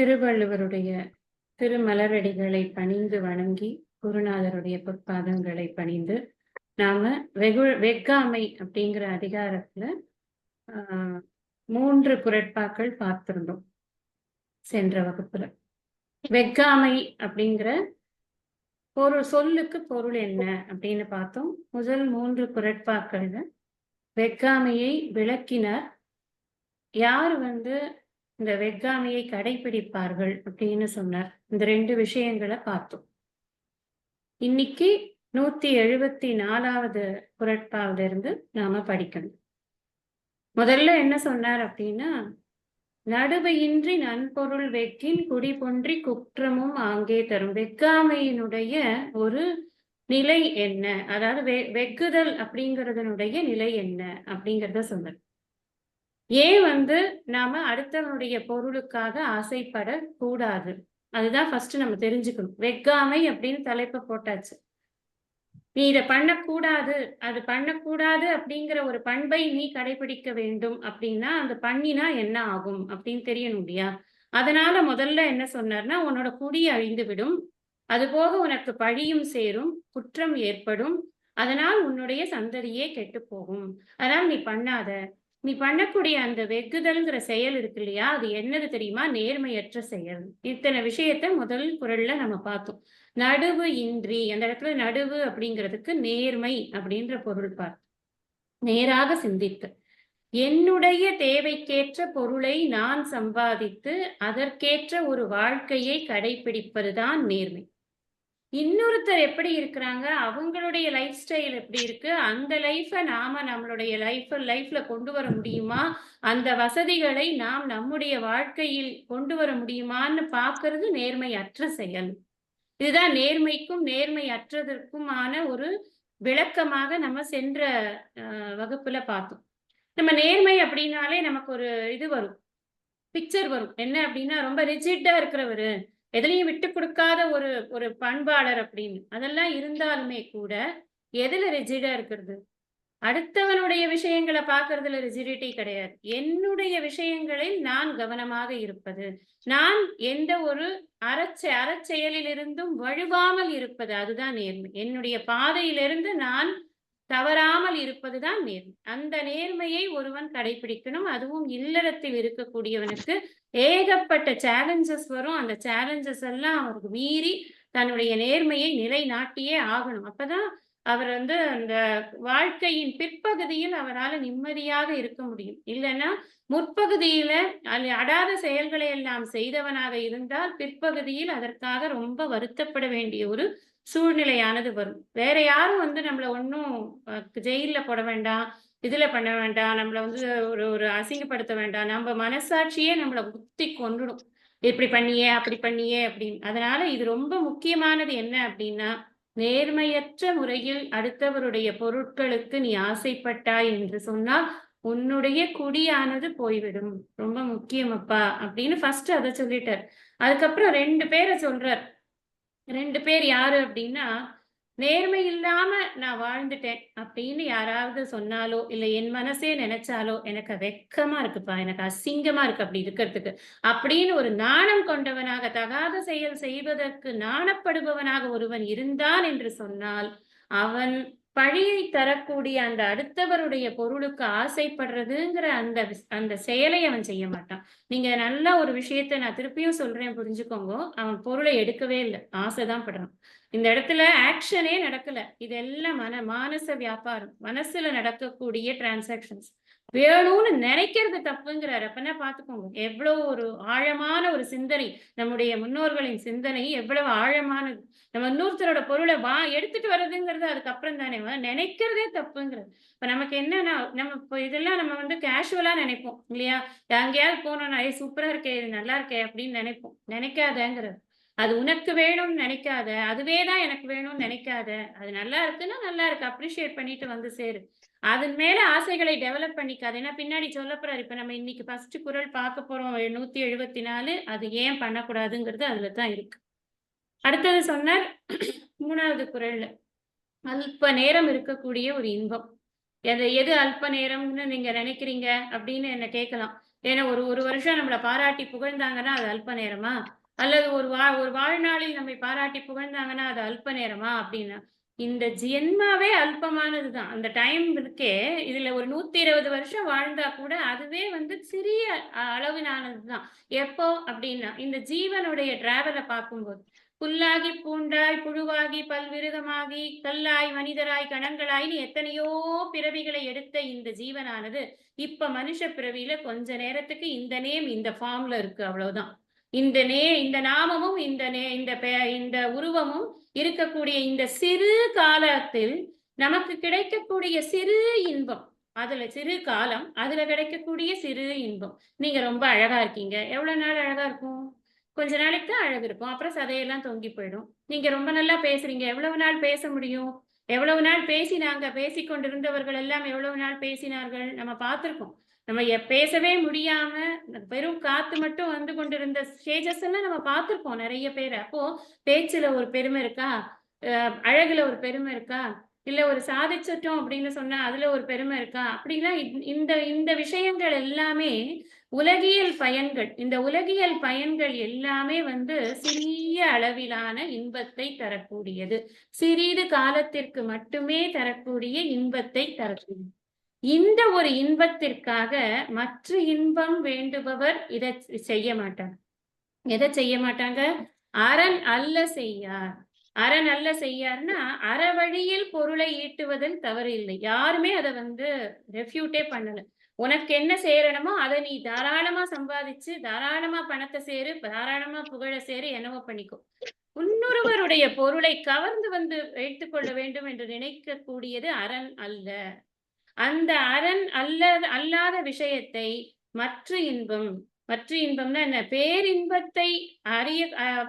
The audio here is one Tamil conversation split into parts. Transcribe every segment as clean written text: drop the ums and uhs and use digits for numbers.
திருவள்ளுவருடைய திருமலரடிகளை பணிந்து வணங்கி குருநாதருடைய பொற்பாதங்களை பணிந்து நாம வெக்காமை அப்படிங்கிற அதிகாரத்துல ஆஹ் 3 குறட்பாக்கள் பார்த்திருந்தோம் சென்ற வகுப்புல. வெக்காமை அப்படிங்கிற சொல்லுக்கு பொருள் என்ன அப்படின்னு பார்த்தோம். முதல் 3 குறட்பாக்கள்ல வெக்காமையை விளக்கினார். யார் இந்த வெக்காமையை கடைபிடிப்பார்கள் அப்படின்னு சொன்னார். இந்த 2 விஷயங்களை பார்த்தோம். இன்னைக்கு 174வது குறட்பாவில இருந்து நாம படிக்கணும். முதல்ல என்ன சொன்னார் அப்படின்னா, நடுவையின்றி நன்பொருள் வெக்கின் குடிபொன்றி குற்றமும் ஆங்கே தரும். வெக்காமையினுடைய ஒரு நிலை என்ன, அதாவது வெக்குதல் அப்படிங்கிறதனுடைய நிலை என்ன அப்படிங்கிறத சொன்னார். ஏன் நாம அடுத்தவனுடைய பொருளுக்காக ஆசைப்படக்கூடாது, அதுதான் ஃபர்ஸ்ட் நம்ம தெரிஞ்சுக்கணும். வெக்காமை அப்படின்னு தலைப்பை போட்டாச்சு. நீ இதை பண்ணக்கூடாது, அது பண்ணக்கூடாது அப்படிங்கிற ஒரு பண்பை நீ கடைபிடிக்க வேண்டும் அப்படின்னா அந்த பண்ணினா என்ன ஆகும் அப்படின்னு தெரியணும் இல்லையா? அதனால முதல்ல என்ன சொன்னார்னா, உன்னோட குடி அழிந்து விடும், அதுபோக உனக்கு பழியும் சேரும், குற்றம் ஏற்படும், அதனால் உன்னுடைய சந்ததியே கெட்டு போகும், அதனால் நீ பண்ணாத. நீ பண்ணக்கூடிய அந்த வெகுதல்ங்கிற செயல் இருக்கு இல்லையா, அது என்னது தெரியுமா? நேர்மையற்ற செயல். இத்தனை விஷயத்த முதல் குறள்ல நம்ம பார்த்தோம். நடுவு இன்றி, அந்த இடத்துல நடுவு அப்படிங்கிறதுக்கு நேர்மை அப்படின்ற பொருள் பார்த்தோம். நேராக சிந்தித்து என்னுடைய தேவைக்கேற்ற பொருளை நான் சம்பாதித்து அதற்கேற்ற ஒரு வாழ்க்கையை கடைபிடிப்பதுதான் நேர்மை. இன்னொருத்தர் எப்படி இருக்கிறாங்க, அவங்களுடைய லைஃப் ஸ்டைல் எப்படி இருக்கு, அந்த லைஃபை நாம நம்மளுடைய லைஃப்ல கொண்டு வர முடியுமா, அந்த வசதிகளை நாம் நம்முடைய வாழ்க்கையில் கொண்டு வர முடியுமான்னு பார்க்கிறது நேர்மையற்ற செயல். இதுதான் நேர்மைக்கும் நேர்மை அற்றதற்குமான ஒரு விளக்கமாக நம்ம சென்ற வகுப்புல பார்த்தோம். நம்ம நேர்மை அப்படின்னாலே நமக்கு ஒரு இது வரும், பிக்சர் வரும். என்ன அப்படின்னா, ரொம்ப ரிஜிட்டா இருக்கிறவரு, எதுலையும் விட்டு கொடுக்காத ஒரு ஒரு பண்பாளர் அப்படின்னு. அதெல்லாம் இருந்தாலுமே கூட எதுல ரிஜிடா இருக்கிறது? அடுத்தவனுடைய விஷயங்களை பார்க்கறதுல ரிஜிடிட்டி கிடையாது. என்னுடைய விஷயங்களில் நான் கவனமாக இருப்பது, நான் எந்த ஒரு அறச்செயலிலிருந்தும் வழுவாமல் இருப்பது, அதுதான் நேர்மை. என்னுடைய பாதையிலிருந்து நான் தவறாமல் இருப்பதுதான் நேர்மை. அந்த நேர்மையை ஒருவன் கடைபிடிக்கணும். அதுவும் இல்லறத்தில் இருக்கக்கூடியவனுக்கு ஏகப்பட்ட சேலஞ்சஸ் வரும். அந்த சேலஞ்சஸ் எல்லாம் அவருக்கு மீறி தன்னுடைய நேர்மையை நிலைநாட்டியே ஆகணும். அப்பதான் அவர் அந்த வாழ்க்கையின் பிற்பகுதியில் அவரால் நிம்மதியாக இருக்க முடியும். இல்லைன்னா முற்பகுதியில அடாத செயல்களை எல்லாம் செய்தவனாக இருந்தால் பிற்பகுதியில் அதற்காக ரொம்ப வருத்தப்பட வேண்டிய ஒரு சூழ்நிலையானது வரும். வேற யாரும் நம்மள ஒன்னும் ஜெயில போட வேண்டாம், இதுல பண்ண வேண்டாம், நம்மள ஒரு ஒரு அசிங்கப்படுத்த வேண்டாம். நம்ம மனசாட்சியே நம்மள குத்தி கொண்டுடும், இப்படி பண்ணியே அப்படி பண்ணியே அப்படின்னு. அதனால இது ரொம்ப முக்கியமானது. என்ன அப்படின்னா, நேர்மையற்ற முறையில் அடுத்தவருடைய பொருட்களுக்கு நீ ஆசைப்பட்டாய் என்று சொன்னால் உன்னுடைய குடியானது போய்விடும். ரொம்ப முக்கியமப்பா அப்படின்னு ஃபர்ஸ்ட் அதை சொல்லிட்டார். அதுக்கப்புறம் 2 பேரை சொல்றார். 2 பேர் யாரு அப்படின்னா, நேர்மை இல்லாம நான் வாழ்ந்துட்டேன் அப்படின்னு யாராவது சொன்னாலோ, இல்ல என் மனசே நினைச்சாலோ, எனக்கு வெக்கமா இருக்குப்பா, எனக்கு அசிங்கமா இருக்கு அப்படி இருக்கிறதுக்கு அப்படின்னு ஒரு நாணம் கொண்டவனாக, தகாத செயல் செய்வதற்கு நாணப்படுபவனாக ஒருவன் இருந்தான் என்று சொன்னால், அவன் பழியை தரக்கூடிய அந்த அடுத்தவருடைய பொருளுக்கு ஆசைப்படுறதுங்கிற அந்த செயலை அவன் செய்ய மாட்டான். நீங்க நல்லா ஒரு விஷயத்த நான் திருப்பியும் சொல்றேன், புரிஞ்சுக்கோங்க. அவன் பொருளை எடுக்கவே இல்லை, ஆசைதான் படுறான். இந்த இடத்துல ஆக்ஷனே நடக்கல. இதெல்லாம் மானச வியாபாரம், மனசுல நடக்கக்கூடிய டிரான்சாக்ஷன்ஸ். வேணும்னு நினைக்கிறது தப்புங்கிறாரு. அப்பனா பாத்துக்கோங்க எவ்வளவு ஒரு ஆழமான ஒரு சிந்தனை. நம்முடைய முன்னோர்களின் சிந்தனை எவ்வளவு ஆழமானது. நம்ம இன்னொருத்தரோட பொருளை எடுத்துட்டு வர்றதுங்கிறது அதுக்கப்புறம் தானே, நினைக்கிறதே தப்புங்கிறது. இப்ப நமக்கு என்னன்னா, நம்ம இப்போ இதெல்லாம் நம்ம கேஷுவலா நினைப்போம் இல்லையா? எங்கேயாவது போனோம்னா சூப்பரா இருக்கே, இது நல்லா இருக்கே அப்படின்னு நினைப்போம். நினைக்காதங்கிறது. அது உனக்கு வேணும்னு நினைக்காத, அதுவே தான் எனக்கு வேணும்னு நினைக்காத. அது நல்லா இருக்குன்னா நல்லா இருக்கு, அப்ரிஷியேட் பண்ணிட்டு சேரு. அதன் மேல ஆசைகளை டெவலப் பண்ணிக்காது. ஏன்னா பின்னாடி சொல்ல போறாரு. இப்ப நம்ம இன்னைக்கு ஃபர்ஸ்ட் குறள் பார்க்க போறோம் 174. அது ஏன் பண்ணக்கூடாதுங்கிறது அதுல தான் இருக்கு. அடுத்தது சொன்னார் 3வது குறள்ல, அல்ப நேரம் இருக்கக்கூடிய ஒரு இன்பம். எது அல்ப நேரம்னு நீங்க நினைக்கிறீங்க அப்படின்னு என்ன கேட்கலாம். ஏன்னா ஒரு வருஷம் நம்மள பாராட்டி புகழ்ந்தாங்கன்னா அது அல்ப நேரமா? அல்லது ஒரு வாழ்நாளில் நம்மை பாராட்டி புகழ்ந்தாங்கன்னா அது அல்ப நேரமா? அப்படின்னா, இந்த ஜென்மாவே அல்பமானது தான். அந்த டைம் இருக்கே, இதுல ஒரு 120 வருஷம் வாழ்ந்தா கூட அதுவே வந்து சிறிய அளவிலானது தான். எப்போ அப்படின்னா, இந்த ஜீவனுடைய டிராவல பார்க்கும்போது. புல்லாகி, பூண்டாய், புழுவாகி, பல்விருகமாகி, கல்லாய், மனிதராய், கணங்களாய்ன்னு எத்தனையோ பிறவிகளை எடுத்த இந்த ஜீவனானது இப்ப மனுஷ பிறவியில கொஞ்ச நேரத்துக்கு இந்த நேம் இந்த ஃபார்ம்ல இருக்கு அவ்வளவுதான். இந்த நாமமும் இந்த உருவமும் இருக்கக்கூடிய இந்த சிறு காலத்தில் நமக்கு கிடைக்கக்கூடிய சிறு இன்பம். அதுல சிறு காலம், அதுல கிடைக்கக்கூடிய சிறு இன்பம். நீங்க ரொம்ப அழகா இருக்கீங்க. எவ்வளவு நாள் அழகா இருக்கும்? கொஞ்ச நாளைக்கு தான் அழகு இருக்கும். அப்புறம் சதையெல்லாம் தொங்கி போயிடும். நீங்க ரொம்ப நல்லா பேசுறீங்க. எவ்வளவு நாள் பேச முடியும்? எவ்வளவு நாள் பேசினாங்க? பேசிக் கொண்டிருந்தவர்கள் எல்லாம் எவ்வளவு நாள் பேசினார்கள்? நம்ம பார்த்திருக்கோம். நம்ம பேசவே முடியாம வெறும் காத்து மட்டும் வந்து கொண்டிருந்த ஸ்டேஜஸ் எல்லாம் நம்ம பார்த்திருக்கோம் நெறைய பேர. அப்போ பேச்சுல ஒரு பெருமை இருக்கா? அழகுல ஒரு பெருமை இருக்கா? இல்ல ஒரு சாதிச்சுட்டோம் அப்படின்னு சொன்னா அதுல ஒரு பெருமை இருக்கா? அப்படிலாம் இந்த இந்த விஷயங்கள் எல்லாமே உலகியல் பயன்கள். இந்த உலகியல் பயன்கள் எல்லாமே வந்து சிறிய அளவிலான இன்பத்தை தரக்கூடியது. சிறிது காலத்திற்கு மட்டுமே தரக்கூடிய இன்பத்தை தரக்கூடியது. இந்த ஒரு இன்பத்திற்காக மற்ற இன்பம் வேண்டுபவர் இத செய்ய மாட்டாங்க. எத செய்ய மாட்டாங்க? அரண் அல்ல செய்யார். அரண் அல்ல செய்யார்ன்னா, அறவழியில் பொருளை ஈட்டுவதில் தவறு இல்லை. யாருமே அத வந்து ரெஃப்யூட்டே பண்ணல. உனக்கு என்ன சேரணுமோ, அத நீ தாராளமா சம்பாதிச்சு, தாராளமா பணத்த சேரு, தாராளமா புகழ சேரு, என்னவோ பண்ணிக்கோ. இன்னொருவருடைய பொருளை கவர்ந்து வந்து வைத்துக்கொள்ள வேண்டும் என்று நினைக்கக்கூடியது அரண் அல்ல. அந்த அரண் அல்லாத விஷயத்தை மற்ற இன்பம் மற்ற இன்பம்னா என்ன? பேரின்பத்தை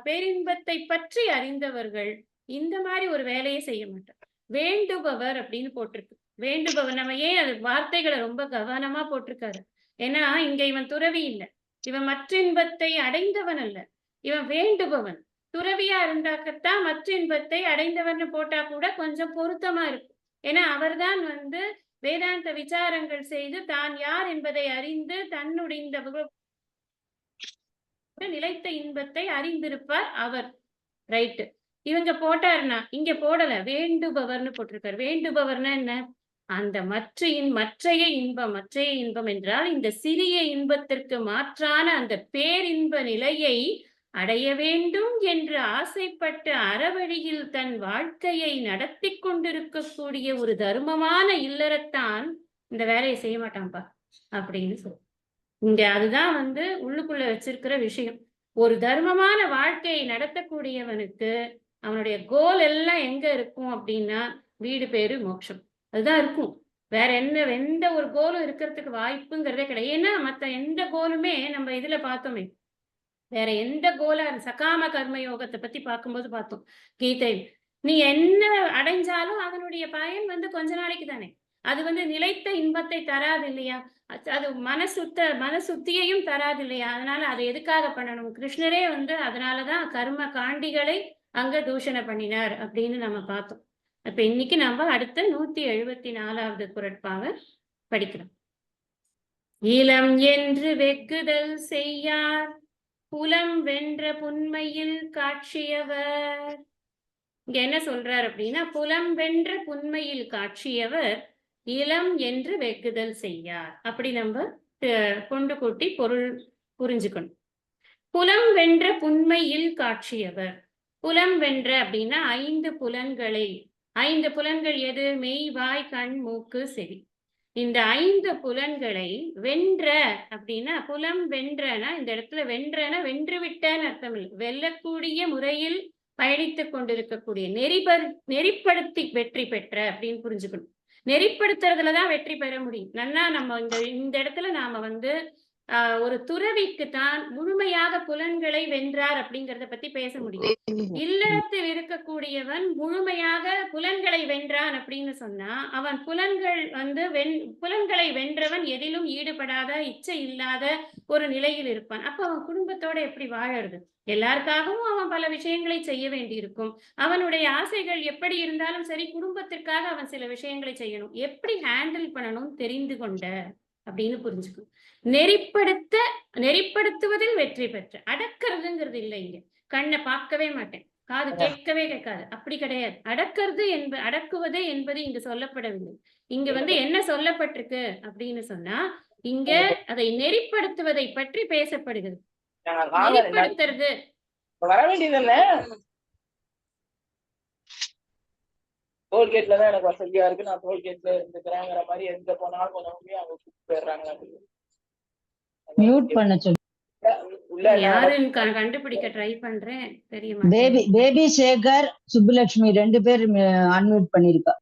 பேரின்பத்தை பற்றி அறிந்தவர்கள் இந்த மாதிரி ஒரு வேலையை செய்ய மாட்டார். வேண்டுபவர் அப்படின்னு போட்டிருக்கு. வேண்டுபவர் நம்ம ஏன் அது வார்த்தைகளை ரொம்ப கவனமா போட்டிருக்காரு. ஏன்னா இங்க இவன் துறவி இல்லை. இவன் மற்ற இன்பத்தை அடைந்தவன் அல்ல. இவன் வேண்டுபவன். துறவியா இருந்தாக்கத்தான் மற்ற இன்பத்தை அடைந்தவன் போட்டா கூட கொஞ்சம் பொருத்தமா இருக்கும். ஏன்னா அவர்தான் வந்து வேதாந்த விசாரங்கள் செய்து தான் யார் என்பதை அறிந்து தன்னுடைய நிலைத்த இன்பத்தை அறிந்திருப்பார் அவர். ரைட்டு. இவங்க போட்டாருன்னா இங்க போடல. வேண்டுபவர்னு போட்டிருக்காரு. வேண்டுபவர்னா என்ன? அந்த மற்றைய இன்பம் என்றால் இந்த சிறிய இன்பத்திற்கு மாற்றான அந்த பேரின்ப நிலையை அடைய வேண்டும் என்று ஆசைப்பட்டு அறவழியில் தன் வாழ்க்கையை நடத்தி கொண்டிருக்கக்கூடிய ஒரு தர்மமான இல்லறத்தான் இந்த வேலையை செய்ய மாட்டான்பா அப்படின்னு சொல்லு. இங்க அதுதான் வந்து உள்ளுக்குள்ள வச்சிருக்கிற விஷயம். ஒரு தர்மமான வாழ்க்கையை நடத்தக்கூடியவனுக்கு அவனுடைய கோல் எல்லாம் எங்க இருக்கும் அப்படின்னா வீடு பேரு மோட்சம் அதுதான் இருக்கும். வேற எந்த ஒரு கோலும் இருக்கிறதுக்கு வாய்ப்புங்கிறதே கிடையாது. ஏன்னா மத்த எந்த கோலுமே நம்ம இதுல பார்த்தோமே வேற எந்த கோலா சகாம கர்ம யோகத்தை பத்தி பார்க்கும்போது பார்த்தோம் கீதை. நீ என்ன அடைஞ்சாலும் அதனுடைய பயன் வந்து கொஞ்ச நாளைக்கு தானே. அது வந்து நிலைத்த இன்பத்தை தராது இல்லையா? அது மனசுத்தியையும் தராது இல்லையா? அதனால அதை எதுக்காக பண்ணணும்? கிருஷ்ணரே வந்து அதனாலதான் கர்ம காண்டிகளை அங்க தூஷணை பண்ணினார் அப்படின்னு நம்ம பார்த்தோம். அப்ப இன்னைக்கு நம்ம அடுத்த 174வது குறட்பாவை படிக்கிறோம். இளம் என்று வெக்குதல் செய்யார் புலம் வென்ற புன்மையில் காட்சியவர். இங்க என்ன சொல்றார் அப்படின்னா புலம் வென்ற புன்மையில் காட்சியவர் இளம் என்று வெக்குதல் செய்யார். அப்படி நம்ம கொண்டு கூட்டி பொருள் புரிஞ்சுக்கணும். புலம் வென்ற புன்மையில் காட்சியவர். புலம் வென்ற அப்படின்னா 5 புலன்களை 5 புலன்கள் எது? மெய், வாய், கண், மூக்கு, செவி. இந்த 5 புலன்களை வென்ற அப்படின்னா புலம் வென்றனா இந்த இடத்துல வென்றனா வென்று விட்டன்னு அர்த்தம் இல்லை. வெல்லக்கூடிய முறையில் பயணித்துக் கொண்டிருக்கக்கூடிய நெறிப்படுத்தி வெற்றி பெற்ற அப்படின்னு புரிஞ்சுக்கணும். நெறிப்படுத்துறதுலதான் வெற்றி பெற முடியும். நல்லா நம்ம இந்த இடத்துல நாம வந்து ஒரு துறவிக்கு தான் முழுமையாக புலன்களை வென்றார் அப்படிங்கறத பத்தி பேச முடியும். இல்லறத்தில் இருக்கக்கூடியவன் முழுமையாக புலன்களை வென்றான் அப்படின்னு சொன்னா அவன் புலன்கள் வந்து புலன்களை வென்றவன் எதிலும் ஈடுபடாத இச்சை இல்லாத ஒரு நிலையில் இருப்பான். அப்ப அவன் குடும்பத்தோட எப்படி வாழறது? எல்லாருக்காகவும் அவன் பல விஷயங்களை செய்ய வேண்டியிருக்கும். அவனுடைய ஆசைகள் எப்படி இருந்தாலும் சரி குடும்பத்திற்காக அவன் சில விஷயங்களை செய்யணும். எப்படி ஹேண்டில் பண்ணணும் தெரிந்து கொண்ட அப்படின்னு புரிஞ்சுக்கணும். நெறிப்படுத்துவதில் வெற்றி பெற்ற. அடக்கிறதுங்கிறது இல்லை இங்க. கண்ண பார்க்கவே மாட்டேன். காது கேட்கவே கேட்காது. அப்படி கிடையாது. அடக்குவது என்பது இங்கு சொல்லப்படவில்லை. இங்க என்ன சொல்லப்பட்டிருக்கு அப்படின்னு சொன்னா, இங்க அதை நெறிப்படுத்துவதை பற்றி பேசப்படுகிறது. நெறிப்படுத்துறது வர வேண்டியதில்ல. டோல்கேட்ல தான் எனக்கு வசதியா இருக்கு. நான் டோல்கேட்ல இருந்துக்கிறேங்கிற மாதிரி எங்க போனாலும் கொஞ்சம் அவங்க கூப்பிட்டு போயிடுறாங்க. மியூட் பண்ண சொல்லு. யாருன்னு கண்டுபிடிக்க ட்ரை பண்றேன். தெரியுமா? பேபி சேகர் சுப்புலட்சுமி 2 பேர் அன்மியூட் பண்ணிருக்கா.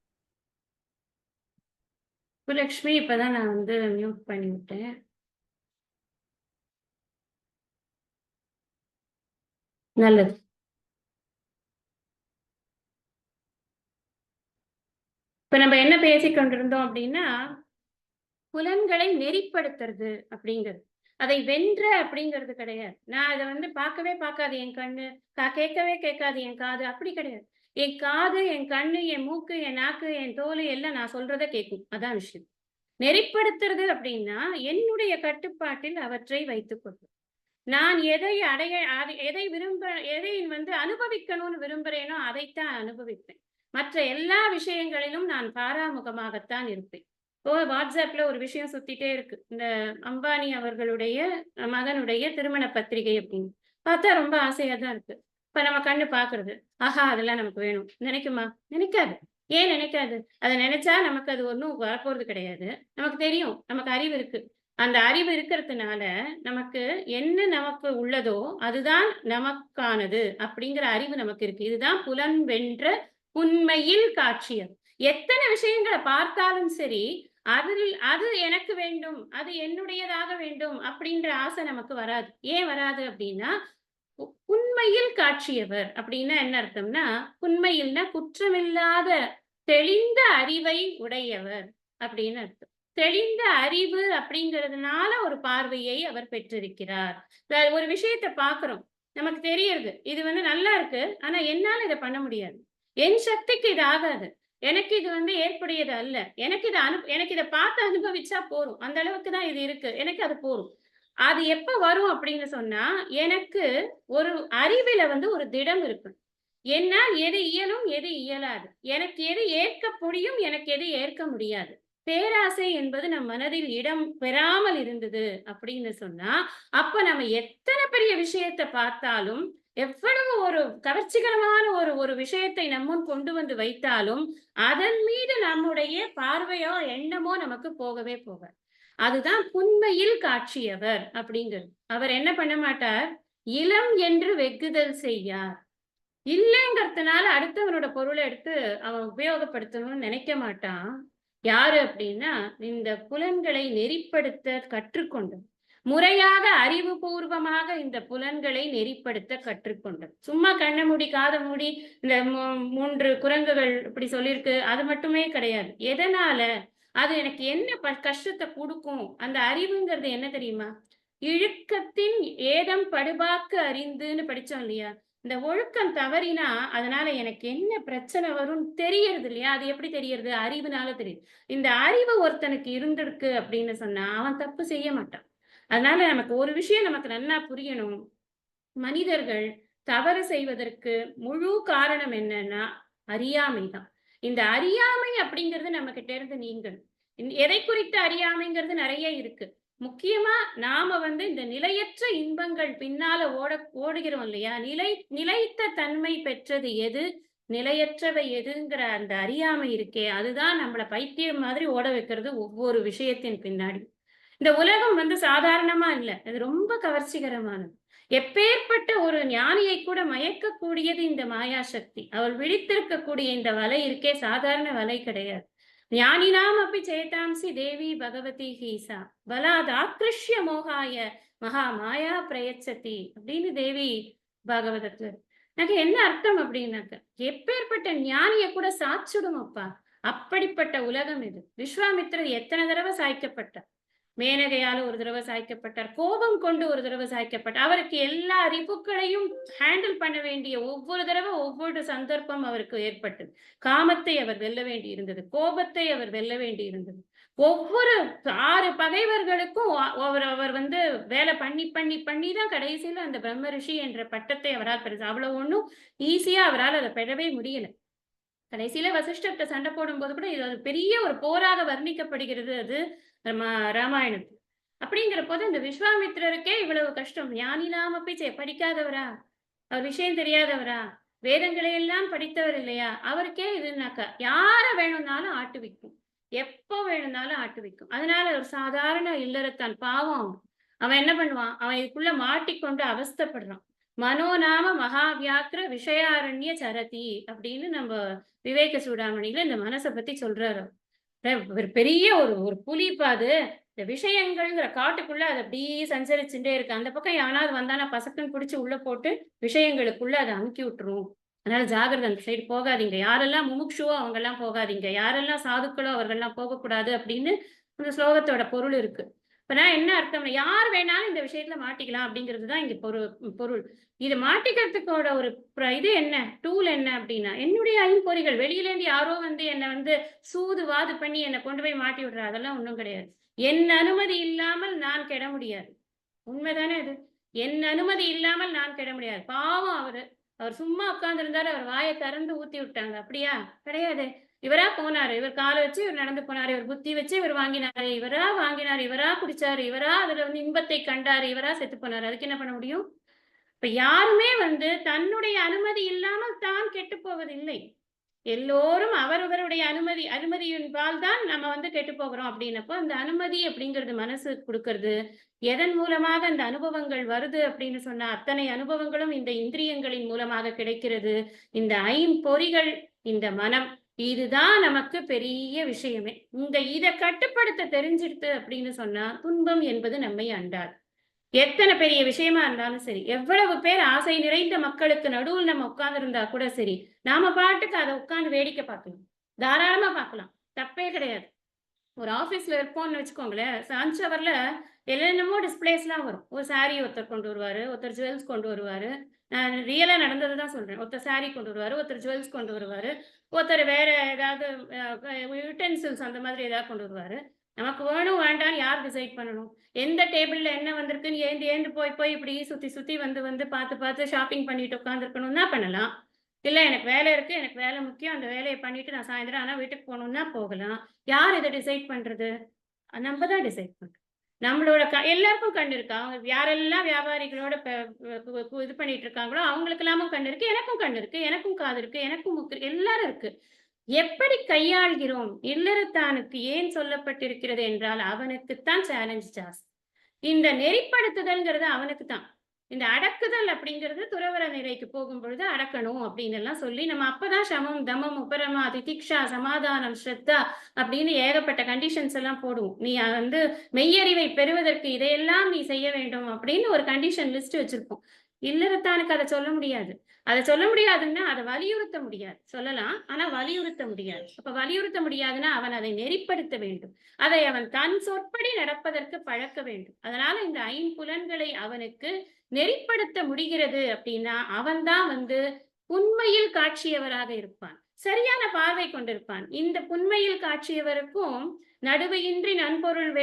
சுப்புலட்சுமி இப்பதான் நான் மியூட் பண்ணி விட்டேன். நல்லது. இப்ப நம்ம என்ன பேசிக்கொண்டிருந்தோம் அப்படின்னா, புலன்களை நெறிப்படுத்துறது அப்படிங்கிறது. அதை வென்ற அப்படிங்கிறது கிடையாது. நான் இதை பார்க்கவே பார்க்காது என் கண்ணு, கேட்கவே கேட்காது என் காது, அப்படி கிடையாது. என் காது, என் கண்ணு, என் மூக்கு, என் நாக்கு, என் தோல் எல்லாம் நான் சொல்றதை கேட்கும். அதான் விஷயம். நெறிப்படுத்துறது அப்படின்னா என்னுடைய கட்டுப்பாட்டில் அவற்றை வைத்துக் கொள்வது. நான் எதை எதை அனுபவிக்கணும்னு விரும்புறேனோ அதைத்தான் அனுபவிப்பேன். மற்ற எல்லா விஷயங்களிலும் நான் பாராமுகமாகத்தான் இருப்பேன். வாட்ஸ்அப்ல ஒரு விஷயம் சுத்திட்டே இருக்கு. இந்த அம்பானி அவர்களுடைய மகனுடைய திருமண பத்திரிகை அப்படின்னு பார்த்தா ரொம்ப ஆசையா தான் இருக்கு. இப்ப நம்ம கண்ணு பாக்குறது, ஆஹா அதெல்லாம் நமக்கு வேணும் நினைக்குமா? நினைக்காது. ஏன் நினைக்காது? அதை நினைச்சா நமக்கு அது ஒன்றும் வரப்போறது கிடையாது. நமக்கு தெரியும், நமக்கு அறிவு இருக்கு. அந்த அறிவு இருக்கிறதுனால நமக்கு நமக்கு உள்ளதோ அதுதான் நமக்கானது அப்படிங்கிற அறிவு நமக்கு இருக்கு. இதுதான் புலன் வென்ற உண்மையில் காட்சியம். எத்தனை விஷயங்களை பார்த்தாலும் சரி, அது எனக்கு வேண்டும், அது என்னுடையதாக வேண்டும் அப்படின்ற ஆசை நமக்கு வராது. ஏன் வராது அப்படின்னா, உண்மையில் காட்சியவர் அப்படின்னா என்ன அர்த்தம்னா, உண்மையில்னா குற்றமில்லாத தெளிந்த அறிவை உடையவர் அப்படின்னு அர்த்தம். தெளிந்த அறிவு அப்படிங்கிறதுனால ஒரு பார்வையை அவர் பெற்றிருக்கிறார். ஒரு விஷயத்தை பார்க்கிறோம், நமக்கு தெரியறது இது நல்லா இருக்கு, ஆனா என்னால இதை பண்ண முடியாது, என் சக்திக்கு இது ஆகாது, எனக்கு இது ஏற்புடையது அல்ல, எனக்கு இதை பார்த்து அனுபவிச்சா போரும், அந்த அளவுக்கு தான் இது இருக்கு, எனக்கு அது போரும். அது எப்ப வரும் அப்படின்னு சொன்னா, எனக்கு ஒரு அறிவில ஒரு திடம் இருக்கு. என்னால் எது இயலும், எது இயலாது, எனக்கு எது ஏற்க முடியும், எனக்கு எது ஏற்க முடியாது. பேராசை என்பது நம் மனதில் இடம் பெறாமல் இருந்தது அப்படின்னு சொன்னா, அப்ப நம்ம எத்தனை பெரிய விஷயத்தை பார்த்தாலும், எவ்வளவு ஒரு கவர்ச்சிகரமான ஒரு விஷயத்தை நம்முன் கொண்டு வந்து வைத்தாலும், அதன் மீது நம்முடைய பார்வையோ எண்ணமோ நமக்கு போகவே போகாது. அதுதான் உண்மையில் காட்சியவர் அப்படிங்கிறது. அவர் என்ன பண்ண மாட்டார், இளம் என்று வெகுதல் செய்யார். இல்லைங்கிறதுனால அடுத்தவனோட பொருளை எடுத்து அவன் உபயோகப்படுத்தணும்னு நினைக்க மாட்டான். யாரு அப்படின்னா, இந்த புலன்களை நெறிப்படுத்த கற்றுக்கொண்டது, முறையாக அறிவுபூர்வமாக இந்த புலன்களை நெறிப்படுத்த கற்றுக்கொண்டது. சும்மா கண்ணை மூடி காதை மூடி இந்த 3 குரங்குகள் இப்படி சொல்லியிருக்கு, அது மட்டுமே கிடையாது. எதனால அது எனக்கு என்ன கஷ்டத்தை கொடுக்கும்? அந்த அறிவுங்கிறது என்ன தெரியுமா? இழுக்கத்தின் ஏதம் படுபாக்கு அறிந்துன்னு படிச்சோம் இல்லையா? இந்த ஒழுக்கம் தவறினா அதனால எனக்கு என்ன பிரச்சனை வரும்னு தெரியறது இல்லையா? அது எப்படி தெரியறது? அறிவுனால தெரியுது. இந்த அறிவு ஒருத்தனுக்கு இருந்திருக்கு அப்படின்னு சொன்னா அவன் தப்பு செய்ய மாட்டான். அதனால நமக்கு ஒரு விஷயம் நமக்கு நல்லா புரியணும். மனிதர்கள் தவறு செய்வதற்கு முழு காரணம் என்னன்னா அறியாமைதான். இந்த அறியாமை அப்படிங்கிறது நம்ம கிட்ட இருந்து நீங்கணும். எதை குறித்த அறியாமைங்கிறது நிறைய இருக்கு. முக்கியமா நாம இந்த நிலையற்ற இன்பங்கள் பின்னால ஓடுகிறோம் இல்லையா? நிலைத்த தன்மை பெற்றது எது, நிலையற்றவை எதுங்கிற அந்த அறியாமை இருக்கே, அதுதான் நம்மள பைத்தியம் மாதிரி ஓட வைக்கிறது ஒவ்வொரு விஷயத்தின் பின்னாடி. இந்த உலகம் சாதாரணமா இல்ல, அது ரொம்ப கவர்ச்சிகரமானது. எப்பேற்பட்ட ஒரு ஞானியை கூட மயக்கக்கூடியது இந்த மாயா சக்தி. அவள் விழித்திருக்கக்கூடிய இந்த வலை இருக்கே, சாதாரண வலை கிடையாது. ஞானினாம் அப்படி சேதாம்சி தேவி பகவதி ஹீசா பலாத் ஆக்ருஷ்ய மோகாய மகா மாயா பிரயச்சதி அப்படின்னு தேவி பாகவதத்துல. எனக்கு என்ன அர்த்தம் அப்படின்னாக்க, எப்பேற்பட்ட ஞானிய கூட சாச்சுடும் அப்பா. அப்படிப்பட்ட உலகம் இது. விஸ்வாமித்திரர் எத்தனை தடவை சாய்க்கப்பட்டார். மேனகையால ஒரு தடவை சாய்க்கப்பட்டார், கோபம் கொண்டு ஒரு தடவை சாய்க்கப்பட்டார். அவருக்கு எல்லா அறிவுகளையும் ஹேண்டில் பண்ண வேண்டிய ஒவ்வொரு தடவை ஒவ்வொரு சந்தர்ப்பம் அவருக்கு ஏற்பட்டது. காமத்தை அவர் வெல்ல வேண்டி இருந்தது, கோபத்தை அவர் வெல்ல வேண்டி இருந்தது. ஒவ்வொரு 6 பகைவர்களுக்கும் அவர் வந்து வேலை பண்ணி தான் கடைசியில அந்த பிரம்ம ரிஷி என்ற பட்டத்தை அவரால் அவ்வளவு ஒண்ணும் ஈஸியா அவரால் அதை பெறவே முடியல. கடைசியில வசிஷ்டர்ட்ட சண்டை போடும்போது கூட இது பெரிய ஒரு போராக வர்ணிக்கப்படுகிறது அது ராமாயணத்தில். அப்படிங்கிற போது இந்த விஸ்வாமித்திரருக்கே இவ்வளவு கஷ்டம். ஞானினாம பேச்சை படிக்காதவரா, அவர் விஷயம் தெரியாதவரா, வேதங்களை எல்லாம் படித்தவர் இல்லையா, அவருக்கே இதுனாக்கா யார வேணும்னாலும் ஆட்டுவிக்கும், எப்போ வேணும்னாலும் ஆட்டுவிக்கும். அதனால ஒரு சாதாரண இல்லறத்தான் பாவம். அவன் என்ன பண்ணுவான், அவன் இதுக்குள்ள மாட்டிக்கொண்டு அவஸ்தைப்படுறான். மனோநாம மகாவியாக்கிர விஷயாரண்ய சரதி அப்படின்னு நம்ம விவேக சூடாமணியில இந்த மனசை பத்தி சொல்றாரு. ஒரு பெரிய ஒரு புலிப்பாது இந்த விஷயங்கள்ங்கிற காட்டுக்குள்ள அது அப்படியே சஞ்சரிச்சுட்டே இருக்கு. அந்த பக்கம் யாராவது வந்தானா பசக்குன்னு பிடிச்சி உள்ள போட்டு விஷயங்களுக்குள்ள அதை அமுக்கி விட்டுரும். அதனால ஜாகிரதை, அந்த சைடு போகாதீங்க. யாரெல்லாம் முமுட்சுவோ அவங்க எல்லாம் போகாதீங்க, யாரெல்லாம் சாதுக்களோ அவர்கள்லாம் போகக்கூடாது அப்படின்னு அந்த ஸ்லோகத்தோட பொருள் இருக்கு. இப்ப நான் என்ன அர்த்தம், யார் வேணாலும் இந்த விஷயத்துல மாட்டிக்கலாம் அப்படிங்கிறது தான் இங்க பொருள். இது மாட்டிக்கிறதுக்கோட ஒரு இது என்ன, டூல் என்ன அப்படின்னா, என்னுடைய ஐம்பொறிகள். வெளியில இருந்து யாரோ வந்து என்னை வந்து சூதுவாது பண்ணி என்னை கொண்டு போய் மாட்டி விடுற அதெல்லாம் ஒண்ணும் கிடையாது. என் அனுமதி இல்லாமல் நான் கெட முடியாது. உண்மைதானே அது? என் அனுமதி இல்லாமல் நான் கெட முடியாது. பாவம் அவர் சும்மா உட்கார்ந்து இருந்தாரு, அவர் வாயை திறந்து ஊத்தி விட்டாங்க. அப்படியா? கிடையாது. இவரா போனாரு, இவர் காலை வச்சு இவர் நடந்து போனாரு, இவர் புத்தி வச்சு இவர் வாங்கினாரு, இவரா வாங்கினாரு, இவரா குடிச்சாரு, இவரா அதுல வந்து இன்பத்தை கண்டாரு, இவரா செத்து போனாரு. அதுக்கு என்ன பண்ண முடியும்? இப்ப யாருமே வந்து தன்னுடைய அனுமதி இல்லாமல் தான் கெட்டு போவதில்லை. எல்லோரும் அவரவருடைய அனுமதியின்பால் தான் நம்ம வந்து கெட்டு போகிறோம். அப்படின்னப்போ அந்த அனுமதி அப்படிங்கிறது மனசு கொடுக்கறது. எதன் மூலமாக அந்த அனுபவங்கள் வருது அப்படின்னு சொன்னா, அத்தனை அனுபவங்களும் இந்த இந்திரியங்களின் மூலமாக கிடைக்கிறது. இந்த ஐம்பொறிகள், இந்த மனம், இதுதான் நமக்கு பெரிய விஷயமே. இதை கட்டுப்படுத்த தெரிஞ்சிடுது அப்படின்னு சொன்னா துன்பம் என்பது நம்மை அண்டாது. எத்தனை பெரிய விஷயமா இருந்தாலும் சரி, எவ்வளவு பேர் ஆசை நிறைந்த மக்களுக்கு நடுவில் நம்ம உட்கார்ந்து இருந்தா கூட சரி, நாம பாட்டுக்கு அதை உட்கார்ந்து வேடிக்கை பார்க்கலாம், தாராளமா பார்க்கலாம், தப்பே கிடையாது. ஒரு ஆபீஸ்ல இருப்போம்னு வச்சுக்கோங்களேன், லஞ்ச் ஹவர்ல என்னென்னமோ டிஸ்பிளேஸ்லாம் வரும். ஒரு சாரி ஒருத்தர் கொண்டு வருவாரு, ஒருத்தர் ஜுவல்ஸ் கொண்டு வருவாரு. நான் ரியலா நடந்தது தான் சொல்றேன். ஒருத்தர் சாரி கொண்டு வருவாரு, ஒருத்தர் ஜுவல்ஸ் கொண்டு வருவாரு, ஒருத்தர் வேற ஏதாவது யூட்டென்சில்ஸ் அந்த மாதிரி ஏதாவது கொண்டு வருவாரு. நமக்கு வேணும் வேண்டாம்னு யார் டிசைட் பண்ணணும்? எந்த டேபிள்ல என்ன வந்திருக்குன்னு ஏந்து போய் இப்படி சுத்தி வந்து பார்த்து ஷாப்பிங் பண்ணிட்டு உட்காந்துருக்கணும்னா பண்ணலாம். இல்ல எனக்கு வேலை இருக்கு, எனக்கு வேலை முக்கியம், அந்த வேலையை பண்ணிட்டு நான் சாயந்தரம் ஆனா வீட்டுக்கு போகணும்னா போகலாம். யார் இதை டிசைட் பண்றது? நம்ம தான் டிசைட் பண்றோம். நம்மளோட எல்லாருக்கும் கண்ணு இருக்கு. அவங்க யாரெல்லாம் வியாபாரிகளோட இது பண்ணிட்டு இருக்காங்களோ அவங்களுக்கு எல்லாமும் கண்ணு இருக்கு, எனக்கும் கண்ணு இருக்கு, எனக்கும் காது இருக்கு, எனக்கும் மூக்கு, எல்லாரும் இருக்கு. எப்படி கையாள்கிறோம்? இல்லறத்தானுக்கு ஏன் சொல்லப்பட்டிருக்கிறது என்றால் அவனுக்குத்தான் சேலஞ்ச் ஜாஸ்தி. இந்த நெறிப்படுத்துதல்ங்கிறது அவனுக்கு தான். இந்த அடக்குதல் அப்படிங்கிறது துறவற நிலைக்கு போகும் பொழுது அடக்கணும் அப்படின்னு எல்லாம் சொல்லி நம்ம அப்பதான் சமம், தமம், உபரமா, திதிக்ஷா, சமாதானம், ஸ்ரத்தா அப்படின்னு ஏகப்பட்ட கண்டிஷன்ஸ் எல்லாம் போடுவோம். நீ வந்து மெய்யறிவை பெறுவதற்கு இதையெல்லாம் நீ செய்ய வேண்டும் அப்படின்னு ஒரு கண்டிஷன் லிஸ்ட் வச்சிருப்போம். இல்லறத்தானுக்கு அதை சொல்ல முடியாது. அதை சொல்ல முடியாதுன்னா அதை வலியுறுத்த முடியாது. சொல்லலாம், ஆனா வலியுறுத்த முடியாது. அப்ப வலியுறுத்த முடியாதுன்னா அவன் அதை நெறிப்படுத்த வேண்டும். அதை அவன் தன் சொற்படி நடப்பதற்கு பழக்க வேண்டும். அதனால இந்த ஐம்புலன்களை அவனுக்கு நெறிப்படுத்த முடிகிறது அப்படின்னா அவன்தான் வந்து புன்மையில் காட்சியவராக இருப்பான், சரியான பார்வை கொண்டிருப்பான். இந்த புன்மையில் காட்சியவருக்கும் நடுவையின்றி நன்பொருள்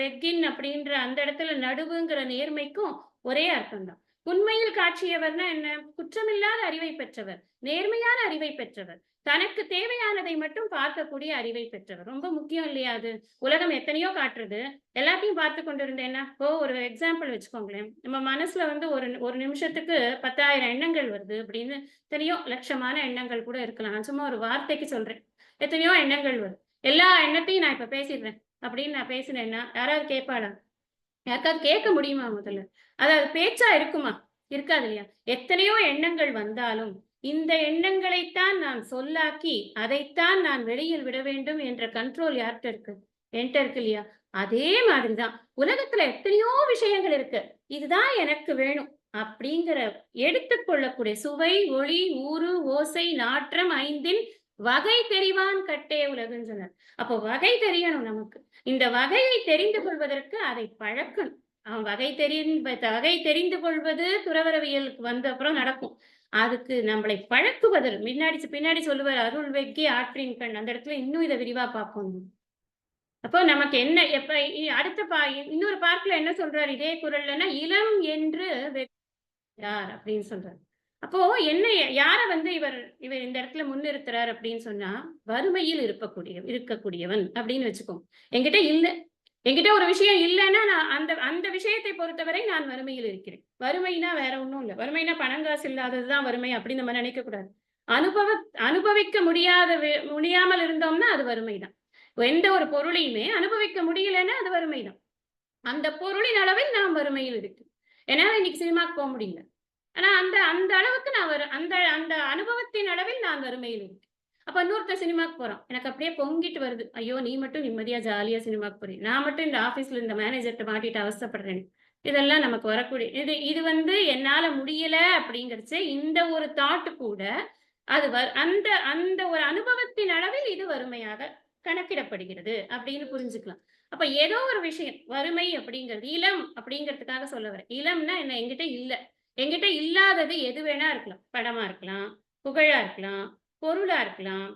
வெக்கின் அப்படின்ற அந்த இடத்துல நடுவுங்கிற நேர்மைக்கும் ஒரே அர்த்தம்தான். உண்மையில் காட்சியவர்னா என்ன? குற்றமில்லாத அறிவை பெற்றவர், நேர்மையான அறிவை பெற்றவர், தனக்கு தேவையானதை மட்டும் பார்க்கக்கூடிய அறிவை பெற்றவர். ரொம்ப முக்கியம் இல்லையா அது? உலகம் எத்தனையோ காட்டுறது, எல்லாத்தையும் பார்த்து கொண்டு இருந்தேன்னா ஒரு எக்ஸாம்பிள் வச்சுக்கோங்களேன். நம்ம மனசுல வந்து ஒரு நிமிஷத்துக்கு 10,000 எண்ணங்கள் வருது அப்படின்னு, எத்தனையோ லட்சமான எண்ணங்கள் கூட இருக்கலாம். நான் சும்மா ஒரு வார்த்தைக்கு சொல்றேன். எத்தனையோ எண்ணங்கள் வரும். எல்லா எண்ணத்தையும் நான் இப்ப பேசிடுறேன் அப்படின்னு நான் பேசினேன்னா யாராவது கேட்பாளா? யாருக்காவது கேட்க முடியுமா? முதல்ல அதாவது பேச்சா இருக்குமா? இருக்காது இல்லையா? எத்தனையோ எண்ணங்கள் வந்தாலும் இந்த எண்ணங்களைத்தான் நான் சொல்லாக்கி அதைத்தான் நான் வெளியில் விட வேண்டும் என்ற கண்ட்ரோல் யார்கிட்ட இருக்கு? என்கிட்ட இருக்கு இல்லையா? அதே மாதிரிதான் உலகத்துல எத்தனையோ விஷயங்கள் இருக்கு. இதுதான் எனக்கு வேணும் அப்படிங்கிற எடுத்துக்கொள்ளக்கூடிய சுவை, ஒளி, ஊறு, ஓசை, நாற்றம் ஐந்தின் வகை தெரிவான் கட்டே உலகுன்னு சொன்னார். அப்போ வகை தெரியணும் நமக்கு. இந்த வகையை தெரிந்து கொள்வதற்கு அதை பழக்கணும். அவன் வகை தெரிந்து கொள்வது துறவரவியலுக்கு வந்த அப்புறம் நடக்கும். அதுக்கு நம்மளை பழக்குவதற்கு பின்னாடி சொல்லுவார், அருள் வெக்கி ஆற்றின் கண். அந்த இடத்துல இன்னும் இதை விரிவா பார்ப்போம். அப்போ நமக்கு என்ன எப்ப அடுத்த இன்னொரு பார்ட்ல என்ன சொல்றாரு இதே குறள்லன்னா, இளம் என்று யார் அப்படின்னு சொல்றாரு. அப்போ என்ன யார வந்து இவர் இவர் இந்த இடத்துல முன்னிறுத்துறார் அப்படின்னு சொன்னா, வறுமையில் இருக்கக்கூடியவன் அப்படின்னு வச்சுக்கோங்க. என்கிட்ட இல்ல. என்கிட்ட ஒரு விஷயம் இல்லன்னா, நான் அந்த அந்த விஷயத்தை பொறுத்தவரை நான் வறுமையில் இருக்கிறேன். வறுமைனா வேற ஒண்ணும் இல்ல. வறுமைனா பணம் காசு இல்லாததுதான் வறுமை அப்படின்னு நம்ம நினைக்க கூடாது. அனுபவிக்க முடியாமல் இருந்தோம்னா அது வறுமைதான். எந்த ஒரு பொருளையுமே அனுபவிக்க முடியலன்னா அது வறுமைதான். அந்த பொருளின் அளவில் நாம் வறுமையில் இருக்கு. என்னால இன்னைக்கு சினிமாக்கு போக முடியல. ஆனா அந்த அந்த அளவுக்கு நான் அந்த அந்த அனுபவத்தின் அளவில் நான் வறுமையில் இருக்கேன். அப்ப இன்னொருத்தன் சினிமாக்கு போறான். எனக்கு அப்படியே பொங்கிட்டு வருது. ஐயோ! நீ மட்டும் நிம்மதியா ஜாலியா சினிமாக்கு போறீ. நான் மட்டும் இந்த ஆபீஸ்ல இந்த மேனேஜர்ட்ட மாட்டிட்டு அவஸ்தைப்படுறேன். இதெல்லாம் நமக்கு வரக்கூடிய இது இது வந்து என்னால முடியல அப்படிங்கிறச்சே இந்த ஒரு தாட் கூட அது அந்த அந்த ஒரு அனுபவத்தின் அளவில் இது வறுமையாக கணக்கிடப்படுகிறது அப்படின்னு புரிஞ்சுக்கலாம். அப்ப ஏதோ ஒரு விஷயம் வறுமை அப்படிங்கிறது இளம் அப்படிங்கிறதுக்காக சொல்ல வரேன். இளம்னா என்ன? என்கிட்ட இல்ல. என்கிட்ட இல்லாதது எது வேணா இருக்கலாம். பணமா இருக்கலாம், புகழா இருக்கலாம், பொருளா இருக்கலாம்,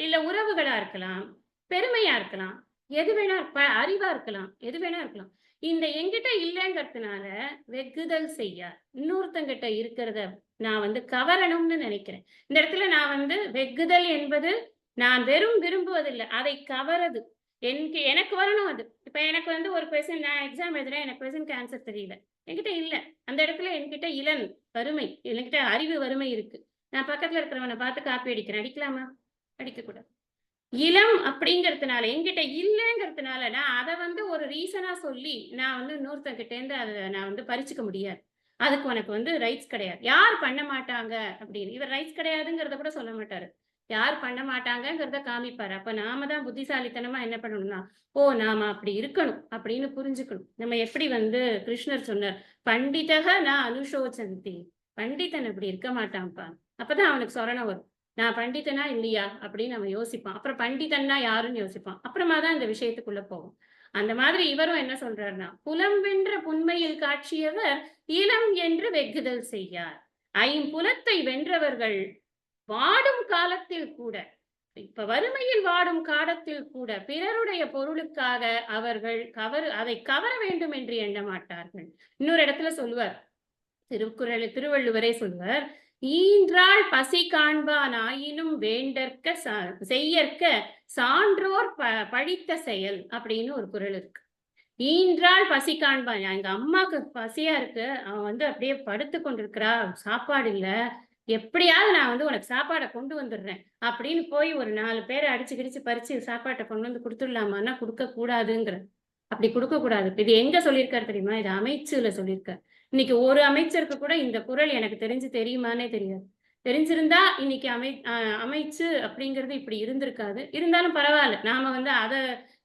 இல்ல உறவுகளா இருக்கலாம், பெருமையா இருக்கலாம், எது வேணா அறிவா இருக்கலாம், எது வேணா இருக்கலாம். இந்த என்கிட்ட இல்லைங்கிறதுனால வெகுதல் செய்யார். இன்னொருத்தங்கிட்ட இருக்கிறத நான் வந்து கவரணும்னு நினைக்கிறேன். இந்த இடத்துல நான் வந்து வெகுதல் என்பது நான் வெறும் விரும்புவதில்லை. அதை கவரது. எனக்கு வரணும் அது. இப்ப எனக்கு வந்து ஒரு கொஸ்டின் நான் எக்ஸாம் எழுதுறேன். எனக்கு கொஸ்டினுக்கு ஆன்சர் தெரியல. என்கிட்ட இல்ல. அந்த இடத்துல என்கிட்ட வறுமை. என்கிட்ட அறிவு வறுமை இருக்கு. நான் பக்கத்துல இருக்கிறவனை பார்த்து காப்பி அடிக்கிறேன். அடிக்கலாமா? அடிக்கக்கூடாது. இளம் அப்படிங்கிறதுனால என்கிட்ட இல்லைங்கிறதுனால நான் அதை வந்து ஒரு ரீசனா சொல்லி நான் வந்து இன்னொருத்தங்கிட்ட இருந்து அதை நான் வந்து பறிச்சுக்க முடியாது. அதுக்கு உனக்கு வந்து ரைட்ஸ் கிடையாது. யார் பண்ண மாட்டாங்க அப்படின்னு இவர் ரைட்ஸ் கிடையாதுங்கிறத கூட சொல்ல மாட்டாரு. யார் பண்ண மாட்டாங்கங்கிறத காமிப்பாரு. அப்ப நாம தான் புத்திசாலித்தனமா என்ன பண்ணணும்னா, ஓ நாம அப்படி இருக்கணும் அப்படின்னு புரிஞ்சுக்கணும். நம்ம எப்படி வந்து கிருஷ்ணர் சொன்னார், பண்டிதக நான் அனுஷோச்சந்தி. பண்டிதன் அப்படி இருக்க மாட்டான்ப்பா. அப்பதான் அவனுக்கு சொரணம் வரும். நான் பண்டிதனா இல்லையா அப்படின்னு அவன் யோசிப்பான். அப்புறம் பண்டிதன்னா யாருன்னு யோசிப்பான். அப்புறமா தான் இந்த விஷயத்துக்குள்ள போவோம். அந்த மாதிரி இவரும் என்ன சொல்றாருன்னா, புலம்பென்ற புன்மையில் காட்சியவர் இளம் என்று வெகுதல் செய்யார். ஐம்புலத்தை வென்றவர்கள் வாடும் காலத்தில் கூட, இப்ப வறுமையில் வாடும் காலத்தில் கூட பிறருடைய பொருளுக்காக அவர்கள் அதை கவர வேண்டும் என்று எண்ண மாட்டார்கள். இன்னொரு இடத்துல சொல்லுவார், திருவள்ளுவரே சொல்லுவார், ஈன்றாள் பசி காண்பான் ஆயினும் வேண்டற்க செய்யற்க சான்றோர் பழித்த செயல் அப்படின்னு ஒரு குறள் இருக்கு. ஈன்றாள் பசி காண்பான். எங்க அம்மாக்கு பசியா இருக்கு, அவன் வந்து அப்படியே படுத்து கொண்டிருக்கிறா, சாப்பாடு இல்ல, எப்படியாவது நான் வந்து உனக்கு சாப்பாடை கொண்டு வந்துடுறேன் அப்படின்னு போய் ஒரு 4 பேரை அடிச்சு கிடிச்சு பறிச்சு சாப்பாட்டை கொண்டு வந்து கொடுத்துடலாமான்னா கொடுக்க கூடாதுங்கிற. அப்படி கொடுக்க கூடாது. இது எங்க சொல்லியிருக்காரு தெரியுமா? இது அமைச்சுல சொல்லியிருக்காரு. இன்னைக்கு ஒரு அமைச்சருக்கு கூட இந்த குறள் எனக்கு தெரியுமானே தெரியாது. தெரிஞ்சிருந்தா இன்னைக்கு அமைச்சு அப்படிங்கிறது இப்படி இருந்திருக்காது. இருந்தாலும் பரவாயில்ல. நாம வந்து அதை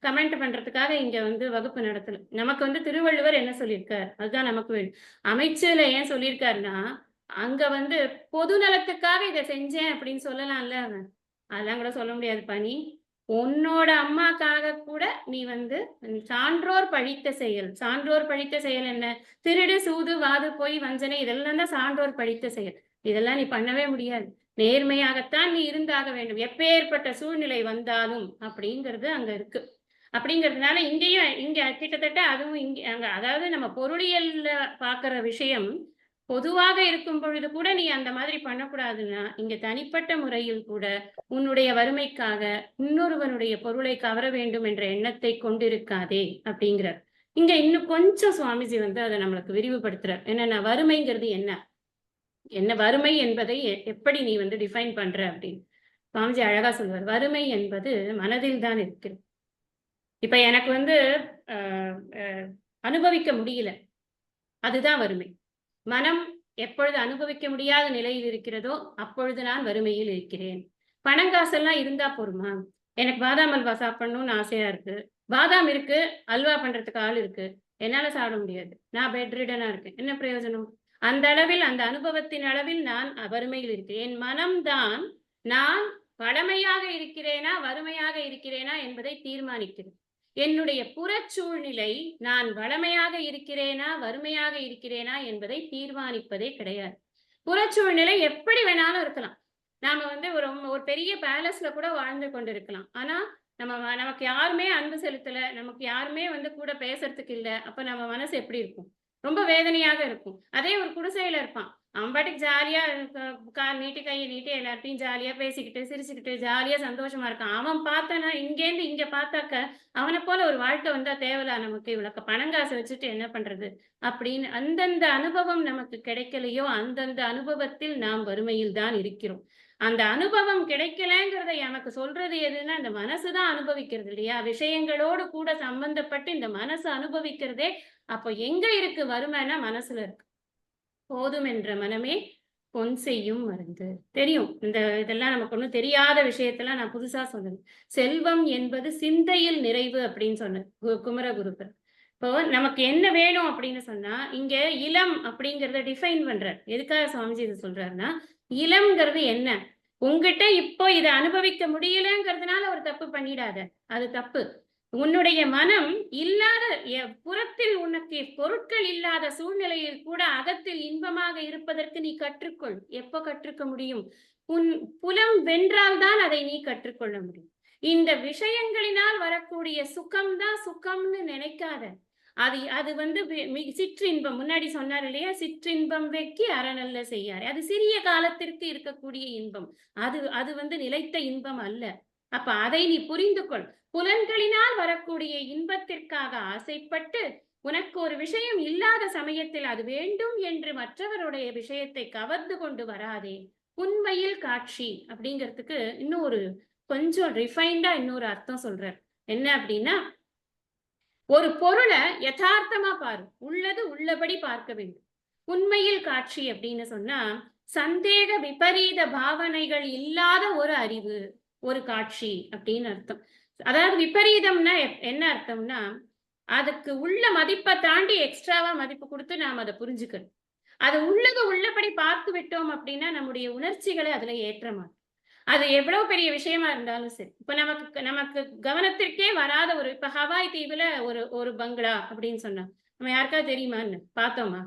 கமெண்ட் பண்றதுக்காக இங்க வந்து வகுப்பு நடத்தல. நமக்கு வந்து திருவள்ளுவர் என்ன சொல்லியிருக்காரு அதுதான் நமக்கு வேணும். அமைச்சுல ஏன் சொல்லியிருக்காருன்னா, அங்க வந்து பொது நலத்துக்காக இதை செஞ்சேன் அப்படின்னு சொல்லலாம்ல. அதெல்லாம் கூட சொல்ல முடியாது. பணி உன்னோட அம்மாக்காக கூட நீ வந்து சான்றோர் பழித்த செயல். சான்றோர் பழித்த செயல் என்ன? திருடு, சூது, வாது, பொய், வஞ்சனை இதெல்லாம் தான் சான்றோர் பழித்த செயல். இதெல்லாம் நீ பண்ணவே முடியாது. நேர்மையாகத்தான் நீ இருந்தாக வேண்டும், எப்பேற்பட்ட சூழ்நிலை வந்தாலும் அப்படிங்கிறது அங்க இருக்கு. அப்படிங்கிறதுனால இங்க கிட்டத்தட்ட அதுவும் அங்க அதாவது நம்ம பொருளியல்ல பாக்குற விஷயம் பொதுவாக இருக்கும் பொழுது கூட நீ அந்த மாதிரி பண்ணக்கூடாதுன்னா, இங்க தனிப்பட்ட முறையில் கூட உன்னுடைய வறுமைக்காக இன்னொருவனுடைய பொருளை கவர வேண்டும் என்ற எண்ணத்தை கொண்டிருக்காதே அப்படிங்கிறார். இங்க இன்னும் கொஞ்சம் சுவாமிஜி வந்து அதை நம்மளுக்கு விரிவுபடுத்துறார். என்னன்னா வறுமைங்கிறது என்ன வறுமை என்பதை எப்படி நீ வந்து டிஃபைன் பண்ற அப்படின்னு சுவாமிஜி அழகா சொல்லுவார். வறுமை என்பது மனதில் தான் இருக்கிறது. இப்ப எனக்கு வந்து அனுபவிக்க முடியல, அதுதான் வறுமை. மனம் எப்பொழுது அனுபவிக்க முடியாத நிலையில் இருக்கிறதோ அப்பொழுது நான் வறுமையில் இருக்கிறேன். பணங்காசெல்லாம் இருந்தா போருமா? எனக்கு பாதாம் அல்வா சாப்பிடணும்னு ஆசையா இருக்கு. பாதாம் இருக்கு, அல்வா பண்றதுக்கு ஆள் இருக்கு, என்னால சாப்பிட முடியாது. நான் பெட் ரிடனா இருக்கேன். என்ன பிரயோஜனம்? அந்த அளவில், அந்த அனுபவத்தின் அளவில் நான் வறுமையில் இருக்கிறேன். என் மனம்தான் நான் வளமையாக இருக்கிறேனா வறுமையாக இருக்கிறேனா என்பதை தீர்மானிக்கிறது. என்னுடைய புறச்சூழ்நிலை நான் வளமையாக இருக்கிறேனா வறுமையாக இருக்கிறேனா என்பதை தீர்மானிப்பதே கிடையாது. புறச்சூழ்நிலை எப்படி வேணாலும் இருக்கலாம். நாம வந்து ஒரு பெரிய பேலஸ்ல கூட வாழ்ந்து கொண்டிருக்கலாம். ஆனா நமக்கு யாருமே அன்பு செலுத்தல, நமக்கு யாருமே வந்து கூட பேசுறதுக்கு இல்ல. அப்ப நம்ம மனசு எப்படி இருக்கும்? ரொம்ப வேதனையாக இருக்கும். அதே ஒரு குடிசையில இருப்பான். அவன் பாட்டுக்கு ஜாலியா கால் நீட்டி, கைய நீட்டி எல்லார்ட்டயும் ஜாலியா பேசிக்கிட்டு, சிரிச்சுக்கிட்டு, ஜாலியா சந்தோஷமா இருக்கான். அவன் பார்த்தானா, இங்கேருந்து இங்க பார்த்தாக்க, அவன போல ஒரு வாழ்க்கை வந்தா தேவலா நமக்கு? இவ்வளவு பணம் காசு வச்சுட்டு என்ன பண்றது? அப்படின்னு அந்தந்த அனுபவம் நமக்கு கிடைக்கலையோ, அந்தந்த அனுபவத்தில் நாம் வறுமையில் தான் இருக்கிறோம். அந்த அனுபவம் கிடைக்கலங்கிறத எனக்கு சொல்றது எதுன்னா, இந்த மனசு தான் அனுபவிக்கிறது இல்லையா? விஷயங்களோடு கூட சம்பந்தப்பட்டு இந்த மனசு அனுபவிக்கிறதே, அப்ப எங்க இருக்கு வறுமைன்னா மனசுல இருக்கு. போதும் என்ற மனமே பொன் செய்யும் மருந்து. தெரியும். இதெல்லாம் நமக்கு ஒண்ணும் தெரியாத விஷயத்தெல்லாம் நான் புதுசா சொன்னது. செல்வம் என்பது சிந்தையில் நிறைவு அப்படின்னு சொன்னார் குமரகுருபர். இப்போ நமக்கு என்ன வேணும் அப்படின்னு சொன்னா, இங்க இளம் அப்படிங்கிறத டிஃபைன் பண்றார். எதுக்காக சுவாமிஜி இத சொல்றாருன்னா, இளம்ங்கிறது என்ன? உன்கிட்ட இப்போ இத அனுபவிக்க முடியலங்கிறதுனால ஒரு தப்பு பண்ணிடாத. அது தப்பு. உன்னுடைய மனம் இல்லாத புறத்தில் உனக்கு பொருட்கள் இல்லாத சூழ்நிலையில் கூட அகத்தில் இன்பமாக இருப்பதற்கு நீ கற்றுக்கொள். எப்ப கற்றுக்க முடியும்? உன் புலம் வென்றால்தான் அதை நீ கற்றுக்கொள்ள முடியும். இந்த விஷயங்களினால் வரக்கூடிய சுகம்தான் சுகம்னு நினைக்காத. அது வந்து சிற்றின்பம். முன்னாடி சொன்னார் இல்லையா? சிற்றின்பம் வெக்கி அறநல்ல செய்யாரு. அது சிறிய காலத்திற்கு இருக்கக்கூடிய இன்பம். அது வந்து நிலைத்த இன்பம் அல்ல. அப்ப அதை நீ புரிந்து கொள். புலன்களினால் வரக்கூடிய இன்பத்திற்காக ஆசைப்பட்டு உனக்கு ஒரு விஷயம் இல்லாத சமயத்தில் அது வேண்டும் என்று மற்றவருடைய விஷயத்தை கவர்ந்து கொண்டு வராதே. உண்மையில் காட்சி அப்படிங்கிறதுக்கு இன்னொரு கொஞ்சம் ரிஃபைண்டா இன்னொரு அர்த்தம் சொல்றார். என்ன அப்படின்னா, ஒரு பொருளை யதார்த்தமா பாரு. உள்ளது உள்ளபடி பார்க்க வேண்டும். உண்மையில் காட்சி அப்படின்னு சொன்னா, சந்தேக விபரீத பாவனைகள் இல்லாத ஒரு அறிவு, ஒரு காட்சி அப்படின்னு அர்த்தம். அதாவது விபரீதம்னா என்ன அர்த்தம்னா, அதுக்கு உள்ள மதிப்பை தாண்டி எக்ஸ்ட்ராவா மதிப்பு கொடுத்து நாம் அதை புரிஞ்சுக்கணும். அது உள்ளது உள்ளபடி பார்த்து விட்டோம் அப்படின்னா நம்முடைய உணர்ச்சிகளை அதுல ஏற்ற மாட்டோம். அது எவ்வளவு பெரிய விஷயமா இருந்தாலும் சரி. இப்ப நமக்கு கவனத்திற்கே வராத இப்ப ஹவாய் தீவுல ஒரு பங்களா அப்படின்னு சொன்னா, நம்ம யாருக்காவது தெரியுமான்னு பார்த்தோமா?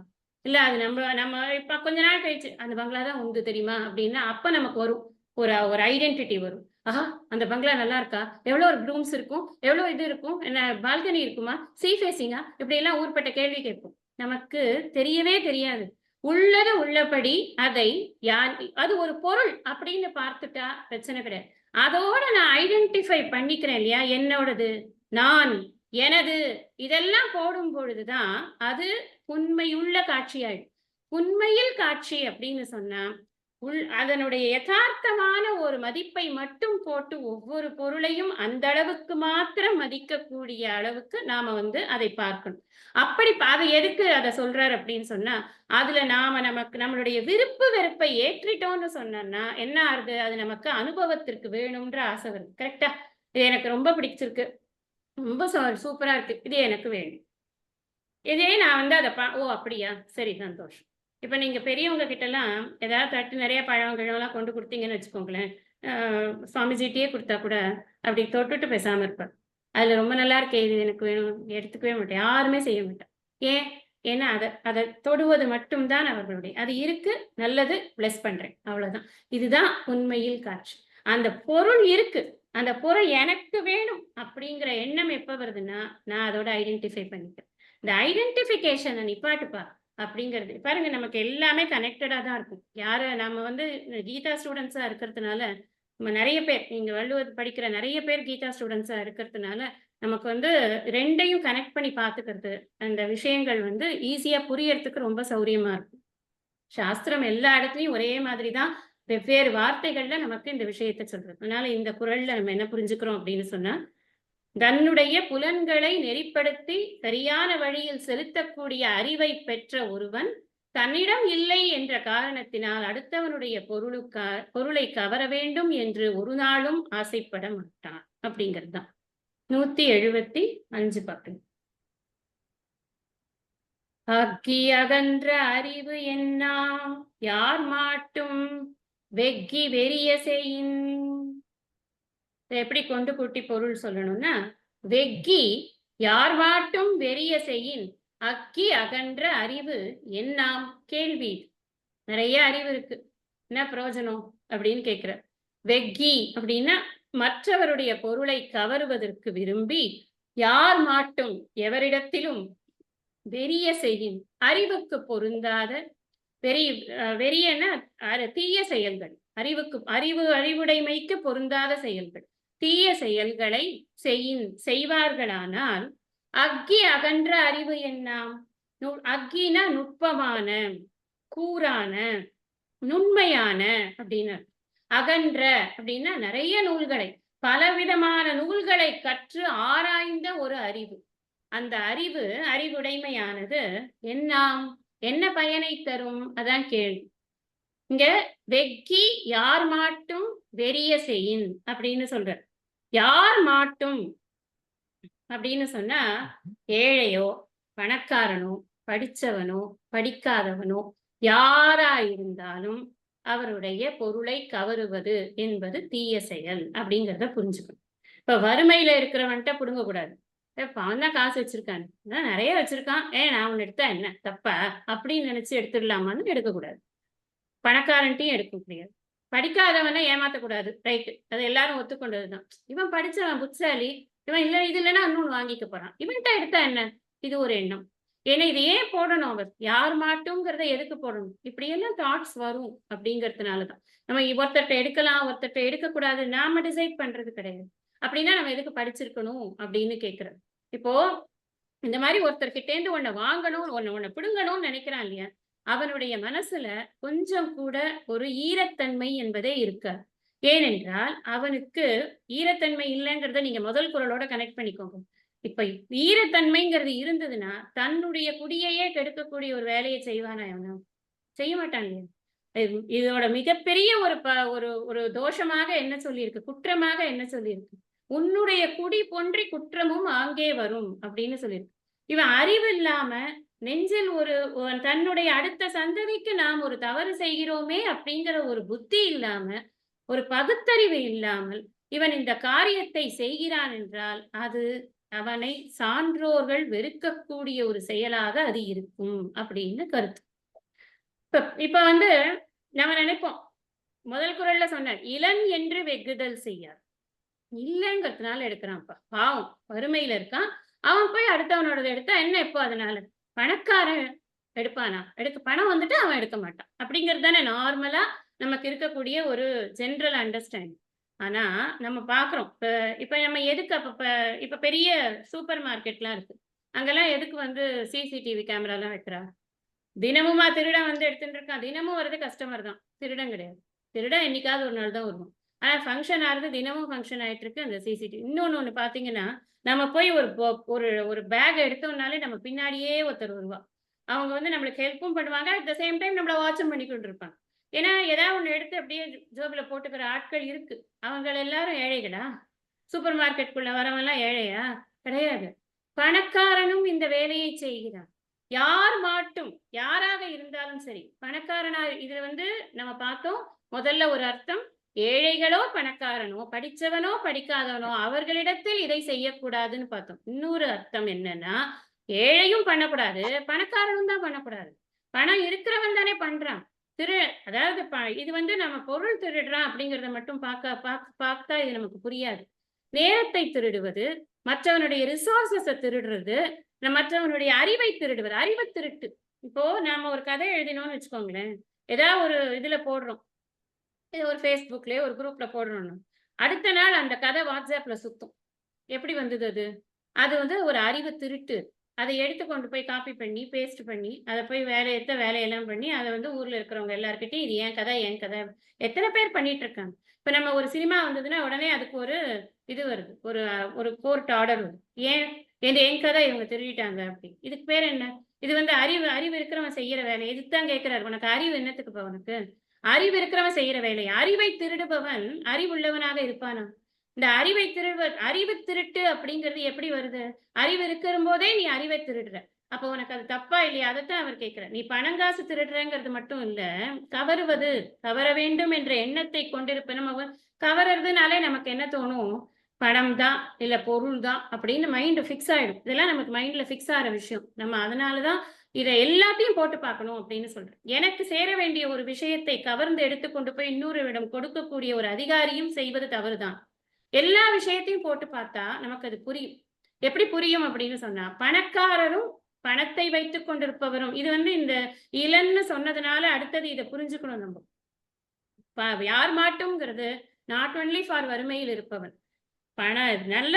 இல்ல அது நம்ம இப்ப கொஞ்ச நாள் கழிச்சு அந்த பங்களா தான் உண்டு தெரியுமா அப்படின்னா, அப்ப நமக்கு வரும் ஒரு ஐடென்டிட்டி வரும். ஆஹா, அந்த பங்களா நல்லா இருக்கா? எவ்வளவு ஒரு ரூம்ஸ் இருக்கும்? எவ்வளவு இது இருக்கும்? என்ன பால்கனி இருக்குமா? சீ ஃபேசிங்கா? இப்படி எல்லாம் ஊர்பட்ட கேள்வி கேட்போம். நமக்கு தெரியவே தெரியாது. உள்ளது உள்ளபடி அதை அது ஒரு பொருள் அப்படின்னு பார்த்துட்டா பிரச்சனை கிடையாது. அதோட நான் ஐடென்டிஃபை பண்ணிக்கிறேன் இல்லையா? என்னோடது, நான், எனது இதெல்லாம் போடும் பொழுதுதான் அது உண்மையுள்ள காட்சியாயிடும். உண்மையில் காட்சி அப்படின்னு சொன்னா அதனுடைய யதார்த்தமான ஒரு மதிப்பை மட்டும் போட்டு ஒவ்வொரு பொருளையும் அந்த அளவுக்கு மாத்திரம் மதிக்கக்கூடிய அளவுக்கு நாம வந்து அதை பார்க்கணும். அப்படி அதை எதுக்கு அதை சொல்றாரு அப்படின்னு சொன்னா, அதுல நாம நம்மளுடைய விருப்பு வெறுப்பை ஏற்றிட்டோம்னு சொன்னோம்னா என்ன ஆகுது? அது நமக்கு அனுபவத்திற்கு வேணும்ன்ற ஆசை வருது. கரெக்டா? இது எனக்கு ரொம்ப பிடிச்சிருக்கு, ரொம்ப சூப்பரா இருக்கு, இது எனக்கு வேணும். இதே நான் வந்து ஓ அப்படியா, சரி சந்தோஷம். இப்ப நீங்க பெரியவங்க கிட்ட எல்லாம் ஏதாவது தட்டு நிறைய பழம் கிழமெல்லாம் கொண்டு கொடுத்தீங்கன்னு வச்சுக்கோங்களேன், சுவாமிஜிட்டே கொடுத்தா கூட அப்படி தொட்டுட்டு பேசாம இருப்பார். அதுல ரொம்ப நல்லா இருக்கே, இது எனக்கு வேணும், எடுத்துக்கவே மாட்டேன். யாருமே செய்ய மாட்டேன். ஏன்? ஏன்னா அதை தொடுவது மட்டும்தான் அவர்களுடைய அது இருக்கு, நல்லது, பிளஸ் பண்றேன், அவ்வளவுதான். இதுதான் உண்மையில் காட்சி. அந்த பொருள் இருக்கு, அந்த பொருள் எனக்கு வேணும் அப்படிங்கிற எண்ணம் எப்ப வருதுன்னா, நான் அதோட ஐடென்டிஃபை பண்ணிக்கிறேன். இந்த ஐடென்டிஃபிகேஷனை நிப்பாட்டுப்பா அப்படிங்கிறது பாருங்க, நமக்கு எல்லாமே கனெக்டடா தான் இருக்கும். நம்ம வந்து கீதா ஸ்டூடெண்ட்ஸா இருக்கிறதுனால, நம்ம நிறைய பேர் நீங்க வள்ளுவர் படிக்கிற நிறைய பேர் கீதா ஸ்டூடெண்ட்ஸா இருக்கிறதுனால, நமக்கு வந்து ரெண்டையும் கனெக்ட் பண்ணி பார்த்துக்கிறது, அந்த விஷயங்கள் வந்து ஈஸியா புரியறதுக்கு ரொம்ப சௌரியமா இருக்கும். சாஸ்திரம் எல்லா இடத்துலயும் ஒரே மாதிரி தான், வெவ்வேறு வார்த்தைகள்ல நமக்கு இந்த விஷயத்த சொல்றது. அதனால இந்த குறள்ல நம்ம என்ன புரிஞ்சுக்கிறோம் அப்படின்னு சொன்னா, தன்னுடைய புலன்களை நெறிப்படுத்தி சரியான வழியில் செலுத்தக்கூடிய அறிவை பெற்ற ஒருவன் தன்னிடம் இல்லை என்ற காரணத்தினால் அடுத்தவனுடைய பொருளை கவர வேண்டும் என்று ஒரு நாளும் ஆசைப்பட மாட்டான் அப்படிங்கிறது தான். 175 பக்கம். அக்கி அகன்ற அறிவு என்னா யார் மாட்டும் வெக்கி வெறிய செய்யின். எப்படி கொண்டு கூட்டி பொருள் சொல்லணும்னா, வெக்கி யார் மாட்டும் வெறிய செய்யின் அக்கி அகன்ற அறிவு என்னாம் கேள்வி. நிறைய அறிவு இருக்கு, என்ன பிரயோஜனம் அப்படின்னு கேட்கிற. வெக்கி அப்படின்னா மற்றவருடைய பொருளை கவருவதற்கு விரும்பி யார் மாட்டும் எவரிடத்திலும் வெறிய செய்யும் அறிவுக்கு பொருந்தாத வெறியன தீய செயல்கள், அறிவுடைமைக்கு பொருந்தாத செயல்கள், தீய செயல்களை செய்வார்களானால் அக்கி அகன்ற அறிவு என்னாம். அக்கினா நுட்பமான, கூரான, நுண்மையான அப்படின்னு. அகன்ற அப்படின்னா நிறைய நூல்களை, பலவிதமான நூல்களை கற்று ஆராய்ந்த ஒரு அறிவு. அந்த அறிவுடைமையானது என்ன பயனை தரும்? அதான் கேள்வி. இங்க வெக்கி யார் மாட்டும் வெறிய செய்யின் அப்படின்னு சொல்ற. யார் மாட்டும் அப்படின்னு சொன்னா ஏழையோ பணக்காரனோ படிச்சவனோ படிக்காதவனோ யாரா இருந்தாலும் அவருடைய பொருளை கவருவது என்பது தீய செயல் அப்படிங்கிறத புரிஞ்சுக்கணும். இப்ப வறுமையில இருக்கிறவன்ட்ட புடுங்க கூடாது. அவன் தான் காசு வச்சிருக்கான், நிறைய வச்சிருக்கான், நான் ஒண்ணு எடுத்தா என்ன தப்பா அப்படின்னு நினைச்சு எடுத்துடலாமான்னு எடுக்கக்கூடாது. பணக்காரன்ட்டையும் எடுக்க முடியாது. படிக்காதவனை ஏமாத்தக்கூடாது. ரைட்டு, அது எல்லாரும் ஒத்துக்கொண்டதுதான். இவன் படிச்சவன் புத்திசாலி, இவன் இது இல்லைன்னா இன்னொன்னு வாங்கிக்க போறான், இவன்கிட்ட எடுத்தா என்ன, இது ஒரு எண்ணம். ஏன்னா இது ஏன் போடணும், அவர் யார் மாட்டுங்கிறத எதுக்கு போடணும், இப்படி எல்லாம் தாட்ஸ் வரும் அப்படிங்கிறதுனாலதான் நம்ம ஒருத்தர்கிட்ட எடுக்கலாம் ஒருத்தர்கிட்ட எடுக்கக்கூடாது நாம டிசைட் பண்றது கிடையாது. அப்படின்னா நம்ம எதுக்கு படிச்சிருக்கணும் அப்படின்னு கேட்கறது. இப்போ இந்த மாதிரி ஒருத்தர்கிட்டேந்து ஒன்ன வாங்கணும், ஒன்ன பிடுங்கணும்னு நினைக்கிறான் இல்லையா, அவனுடைய மனசுல கொஞ்சம் கூட ஒரு ஈரத்தன்மை என்பதே இருக்காது. ஏனென்றால் அவனுக்கு ஈரத்தன்மை இல்லைங்கிறத நீங்க முதல் குறளோட கனெக்ட் பண்ணிக்கோங்க. இப்ப ஈரத்தன்மைங்கிறது இருந்ததுன்னா தன்னுடைய குடியையே கெடுக்கக்கூடிய ஒரு வேலையை செய்வானா? அவனும் செய்ய மாட்டான் இல்லையா. இதோட மிகப்பெரிய ஒரு தோஷமாக என்ன சொல்லியிருக்கு, குற்றமாக என்ன சொல்லியிருக்கு, உன்னுடைய குடி போன்றி குற்றமும் ஆங்கே வரும் அப்படின்னு சொல்லியிருக்கு. இவன் அறிவு இல்லாம நெஞ்சில் தன்னுடைய அடுத்த சந்ததிக்கு நாம் ஒரு தவறு செய்கிறோமே அப்படிங்கிற ஒரு புத்தி இல்லாம, ஒரு பகுத்தறிவு இல்லாமல் இவன் இந்த காரியத்தை செய்கிறான் என்றால் அது அவனை சான்றோர்கள் வெறுக்கக்கூடிய ஒரு செயலாக அது இருக்கும் அப்படின்னு கருத்து. இப்ப நம்ம நினைப்போம், முதல் குறள்ல சொன்ன இளன் என்று வெகுதல் செய்யார், இல்லைங்கிறதுனால எடுக்கிறான்ப்பா, பாவம் வறுமையில இருக்கான், அவன் போய் அடுத்தவனோட எடுத்தா என்ன, எப்போ அதனால பணக்காரன் எடுப்பானா, பணம் வந்துட்டு அவன் எடுக்க மாட்டான் அப்படிங்கிறது தானே நார்மலா நமக்கு இருக்கக்கூடிய ஒரு ஜென்ரல் அண்டர்ஸ்டாண்டிங். ஆனா நம்ம பாக்குறோம், இப்ப நம்ம எதுக்கு இப்ப பெரிய சூப்பர் மார்க்கெட்லாம் இருக்கு, அங்கெல்லாம் எதுக்கு சிசிடிவி கேமரா எல்லாம் வைக்கிறா? தினமுமா திருடன் எடுத்துட்டு இருக்கான், தினமும் வர்றது கஸ்டமர் தான், திருடன் கிடையாது. திருடன் என்னைக்காவது ஒரு நாள் தான் வருவோம். ஆனா ஃபங்க்ஷன் ஆகுது, தினமும் ஃபங்க்ஷன் ஆயிட்டு இருக்கு அந்த சிசிடிவி. இன்னொன்னு பாத்தீங்கன்னா, நம்ம போய் ஒரு பேக் எடுத்தோம்னாலே நம்ம பின்னாடியே ஒருத்தர் வருவா. அவங்க நம்மளுக்கு ஹெல்ப்பும் பண்ணுவாங்க, அட் த சேம் டைம் நம்மள வாட்சும் பண்ணி கொண்டு இருப்பாங்க. ஏன்னா ஏதாவது ஒண்ணு எடுத்து அப்படியே ஜோபில போட்டுக்கிற ஆட்கள் இருக்கு. அவங்க எல்லாரும் ஏழைகளா? சூப்பர் மார்க்கெட்டுக்குள்ள வரவெல்லாம் ஏழையா? கிடையாது. பணக்காரனும் இந்த வேலையை செய்கிறான். யார் மாட்டும், யாராக இருந்தாலும் சரி, பணக்காரனா இது நம்ம பார்த்தோம். முதல்ல ஒரு அர்த்தம், ஏழைகளோ பணக்காரனோ படிச்சவனோ படிக்காதவனோ அவர்களிடத்தில் இதை செய்யக்கூடாதுன்னு பார்த்தோம். இன்னொரு அர்த்தம் என்னன்னா, ஏழையும் பண்ணக்கூடாது, பணக்காரனும் தான் பண்ணக்கூடாது. பணம் இருக்கிறவன் தானே பண்றான். அதாவது இது நம்ம பொருள் திருடுறான் அப்படிங்கறத மட்டும் பார்த்தா இது நமக்கு புரியாது. நேரத்தை திருடுவது, மற்றவனுடைய ரிசோர்சஸை திருடுறது, மற்றவனுடைய அறிவை திருடுவது, அறிவு திருட்டு. இப்போ நாம ஒரு கதை எழுதினோம்னு வச்சுக்கோங்களேன், ஏதாவது ஒரு இதுல போடுறோம், ஒரு ஃபேஸ்புக்லயே ஒரு குரூப்ல போடுறோம்னு, அடுத்த நாள் அந்த கதை வாட்ஸ்அப்ல சுத்தும். எப்படி வந்தது அது ஒரு அறிவு திருட்டு. அதை எடுத்து கொண்டு போய் காப்பி பண்ணி பேஸ்ட் பண்ணி அதை போய் வேலையெல்லாம் பண்ணி அதை ஊர்ல இருக்கிறவங்க எல்லாருக்கிட்டையும் இது ஏன் கதை எத்தனை பேர் பண்ணிட்டு இருக்காங்க. இப்ப நம்ம ஒரு சினிமா வந்ததுன்னா உடனே அதுக்கு ஒரு இது வருது, ஒரு கோர்ட் ஆர்டர் வருது, ஏன் என் கதை இவங்க திருடிட்டாங்க அப்படி. இதுக்கு பேர் என்ன? இது அறிவு இருக்கிறவன் செய்யற வேலை. இதுதான் கேட்கிறாரு, உனக்கு அறிவு என்னத்துக்கு? உனக்கு அறிவு இருக்கிறவன் செய்யற வேலை. அறிவை திருடுபவன் அறிவுள்ளவனாக இருப்பானா? இந்த அறிவு திருட்டு அப்படிங்கிறது எப்படி வருது? அறிவு இருக்கிற போதே நீ அறிவை திருடுற, அப்ப உனக்கு அது தப்பா இல்லையா? அதைத்தான் அவர் கேட்கிறார். நீ பணங்காசு திருடுறங்கிறது மட்டும் இல்ல, கவர வேண்டும் என்ற எண்ணத்தை கொண்டிருப்ப. நம்ம கவர்றதுனாலே நமக்கு என்ன தோணும்? பணம் தான் இல்ல பொருள் தான் அப்படின்னு மைண்ட் ஃபிக்ஸ் ஆயிடும். இதெல்லாம் நமக்கு மைண்ட்ல ஃபிக்ஸ் ஆகிற விஷயம். நம்ம அதனாலதான் இதை எல்லாத்தையும் போட்டு பார்க்கணும் அப்படின்னு சொல்றேன். எனக்கு சேர வேண்டிய ஒரு விஷயத்தை கவர்ந்து எடுத்துக்கொண்டு போய் இன்னொருவிடம் கொடுக்கக்கூடிய ஒரு அதிகாரியும் செய்வது தவறுதான். எல்லா விஷயத்தையும் போட்டு பார்த்தா நமக்கு அது புரியும். எப்படி புரியும் அப்படின்னு சொன்னா, பணக்காரரும் பணத்தை வைத்துக் கொண்டிருப்பவரும், இது இந்த இளன்னு சொன்னதுனால அடுத்தது இதை புரிஞ்சுக்கணும் நம்ம. யார் மாட்டும்ங்கிறது நாட் ஒன்லி ஃபார் வறுமையில் இருப்பவன், நல்ல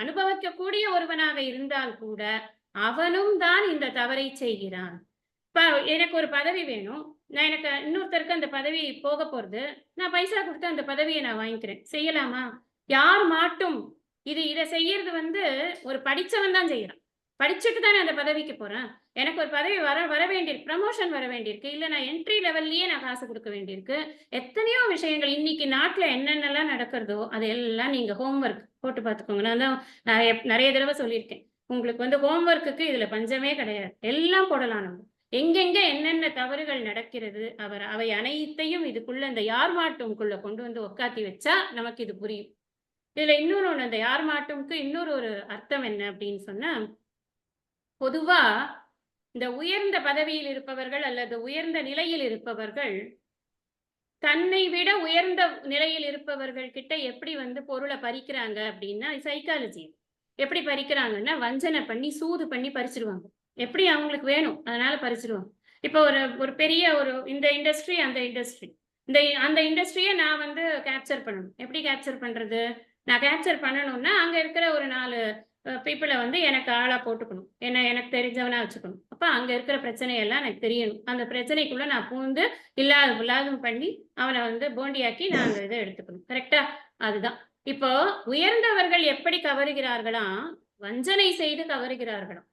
அனுபவிக்கக்கூடிய ஒருவனாக இருந்தால் கூட அவனும் தான் இந்த தவறை செய்கிறான். எனக்கு ஒரு பதவி வேணும், எனக்கு இன்னொருத்தருக்கு அந்த பதவி போக போறது, நான் பைசா கொடுத்து அந்த பதவியை நான் வாங்கிக்கிறேன், செய்யலாமா? யார் மாட்டும் இதை செய்யறது ஒரு படிச்சவன் தான் செய்யறான். படிச்சுட்டு தானே அந்த பதவிக்கு போறேன். எனக்கு ஒரு பதவி வர வேண்டியிருக்கு, ப்ரமோஷன் வர வேண்டியிருக்கு, இல்ல நான் என்ட்ரி லெவல்லயே நான் காசு கொடுக்க வேண்டியிருக்கு. எத்தனையோ விஷயங்கள் இன்னைக்கு நாட்டுல என்னென்னலாம் நடக்கிறதோ அதெல்லாம் நீங்க ஹோம்ஒர்க் போட்டு பார்த்துக்கோங்க. நான் தான் நிறைய தடவை சொல்லியிருக்கேன், உங்களுக்கு ஹோம்ஒர்க்குக்கு இதுல பஞ்சமே கிடையாது. எல்லாம் போடலாம். நம்ம எங்கெங்க என்னென்ன தவறுகள் நடக்கிறது அவை அனைத்தையும் இதுக்குள்ள இந்த யார் மாட்டும்குள்ள கொண்டு உட்காத்தி வச்சா நமக்கு இது புரியும். இதுல இன்னொன்னு, அந்த யார் மாட்டும்க்கு இன்னொரு ஒரு அர்த்தம் என்ன அப்படின்னு சொன்னா, பொதுவா இந்த உயர்ந்த பதவியில் இருப்பவர்கள் அல்லது உயர்ந்த நிலையில் இருப்பவர்கள் தன்னை விட உயர்ந்த நிலையில் இருப்பவர்கள் கிட்ட எப்படி பொருளை பறிக்கிறாங்க அப்படின்னா, சைக்காலஜி எப்படி பறிக்கிறாங்கன்னா, வஞ்சனை பண்ணி சூது பண்ணி பறிச்சிருவாங்க. எப்படி அவங்களுக்கு வேணும் அதனால பறிச்சிருவாங்க. இப்போ ஒரு பெரிய இந்த இண்டஸ்ட்ரி அந்த இண்டஸ்ட்ரி, அந்த இண்டஸ்ட்ரியை நான் கேப்சர் பண்ணணும். எப்படி கேப்சர் பண்றது? நான் கேப்சர் பண்ணணும்னா அங்க இருக்கிற ஒரு 4 பீப்புளை எனக்கு ஆளா போட்டுக்கணும், எனக்கு தெரிஞ்சவனா வச்சுக்கணும். அப்ப அங்க இருக்கிற பிரச்சனையெல்லாம் எனக்கு தெரியணும். அந்த பிரச்சனைக்குள்ள நான் பூந்து இல்லாததும் பண்ணி அவனை போண்டியாக்கி நான் அந்த இதை எடுத்துக்கணும். கரெக்டா? அதுதான். இப்போ உயர்ந்தவர்கள் எப்படி கவருகிறார்களாம்? வஞ்சனை செய்து கவருகிறார்களாம்.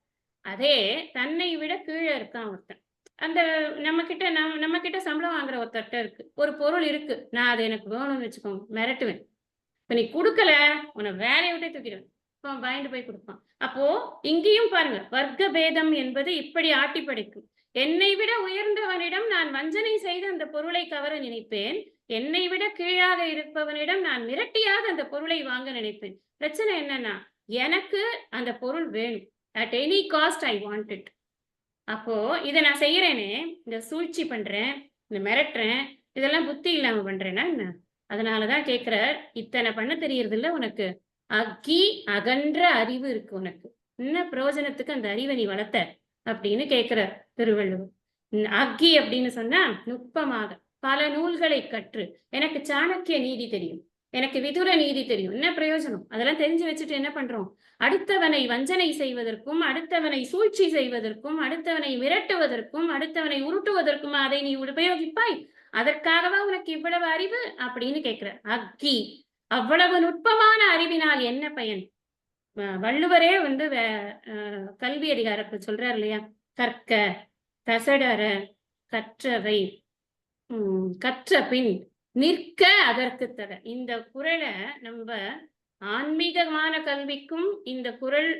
அதே தன்னை விட கீழே இருக்கான் ஒருத்தன், அந்த நம்ம கிட்ட சம்பளம் வாங்குற ஒருத்தர்கிட்ட இருக்கு, ஒரு பொருள் இருக்கு, நான் அது எனக்கு வேணும்னு வச்சுக்கோங்க, மிரட்டுவேன். இப்ப நீ கொடுக்கல உன்னை வேலையை விட்டே தூக்கிடுவேன். இப்போ பயந்து போய் கொடுப்பான். அப்போ இங்கேயும் பாருங்க, வர்க்க பேதம் என்பது இப்படி ஆட்டி படைக்கும். என்னை விட உயர்ந்தவனிடம் நான் வஞ்சனை செய்து அந்த பொருளை கவர நினைப்பேன், என்னை விட கீழாக இருப்பவனிடம் நான் மிரட்டியாக அந்த பொருளை வாங்க நினைப்பேன். பிரச்சனை என்னன்னா, எனக்கு அந்த பொருள் வேணும், at any cost I want it. அப்போ இதை நான் செய்யறேனே, இந்த சூழ்ச்சி பண்றேன், இந்த மிரட்டுறேன், இதெல்லாம் புத்தி இல்லாம பண்றேன்னா என்ன? அதனாலதான் கேட்கிற, இத்தனை பண்ண தெரியறது இல்ல உனக்கு, அக்கி அகன்ற அறிவு இருக்கு உனக்கு, என்ன பிரயோஜனத்துக்கு அந்த அறிவை நீ வளர்த்த அப்படின்னு கேட்கிறார் திருவள்ளுவர். அக்கி அப்படின்னு சொன்னா நுட்பமாக பல நூல்களை கற்று, எனக்கு சாணக்கிய நீதி தெரியும், எனக்கு விதுர நீதி தெரியும், என்ன பிரயோஜனம்? அதெல்லாம் தெரிஞ்சு வச்சுட்டு என்ன பண்றோம்? அடுத்தவனை வஞ்சனை செய்வதற்கும், அடுத்தவனை சூழ்ச்சி செய்வதற்கும், அடுத்தவனை மிரட்டுவதற்கும், அடுத்தவனை உருட்டுவதற்கும் அதை நீ உபயோகிப்பாய். அதற்காகவா உனக்கு இவ்வளவு அறிவு அப்படின்னு கேட்கிற. அக்கி, அவ்வளவு நுட்பமான அறிவினால் என்ன பயன்? வள்ளுவரே கல்வி அதிகாரத்தை சொல்றார் இல்லையா, கற்க கசடர கற்றவை கற்ற பின் நிற்க அதற்கு தர. இந்த குறளை நம்ம ஆன்மீகமான கல்விக்கும் இந்த குறள்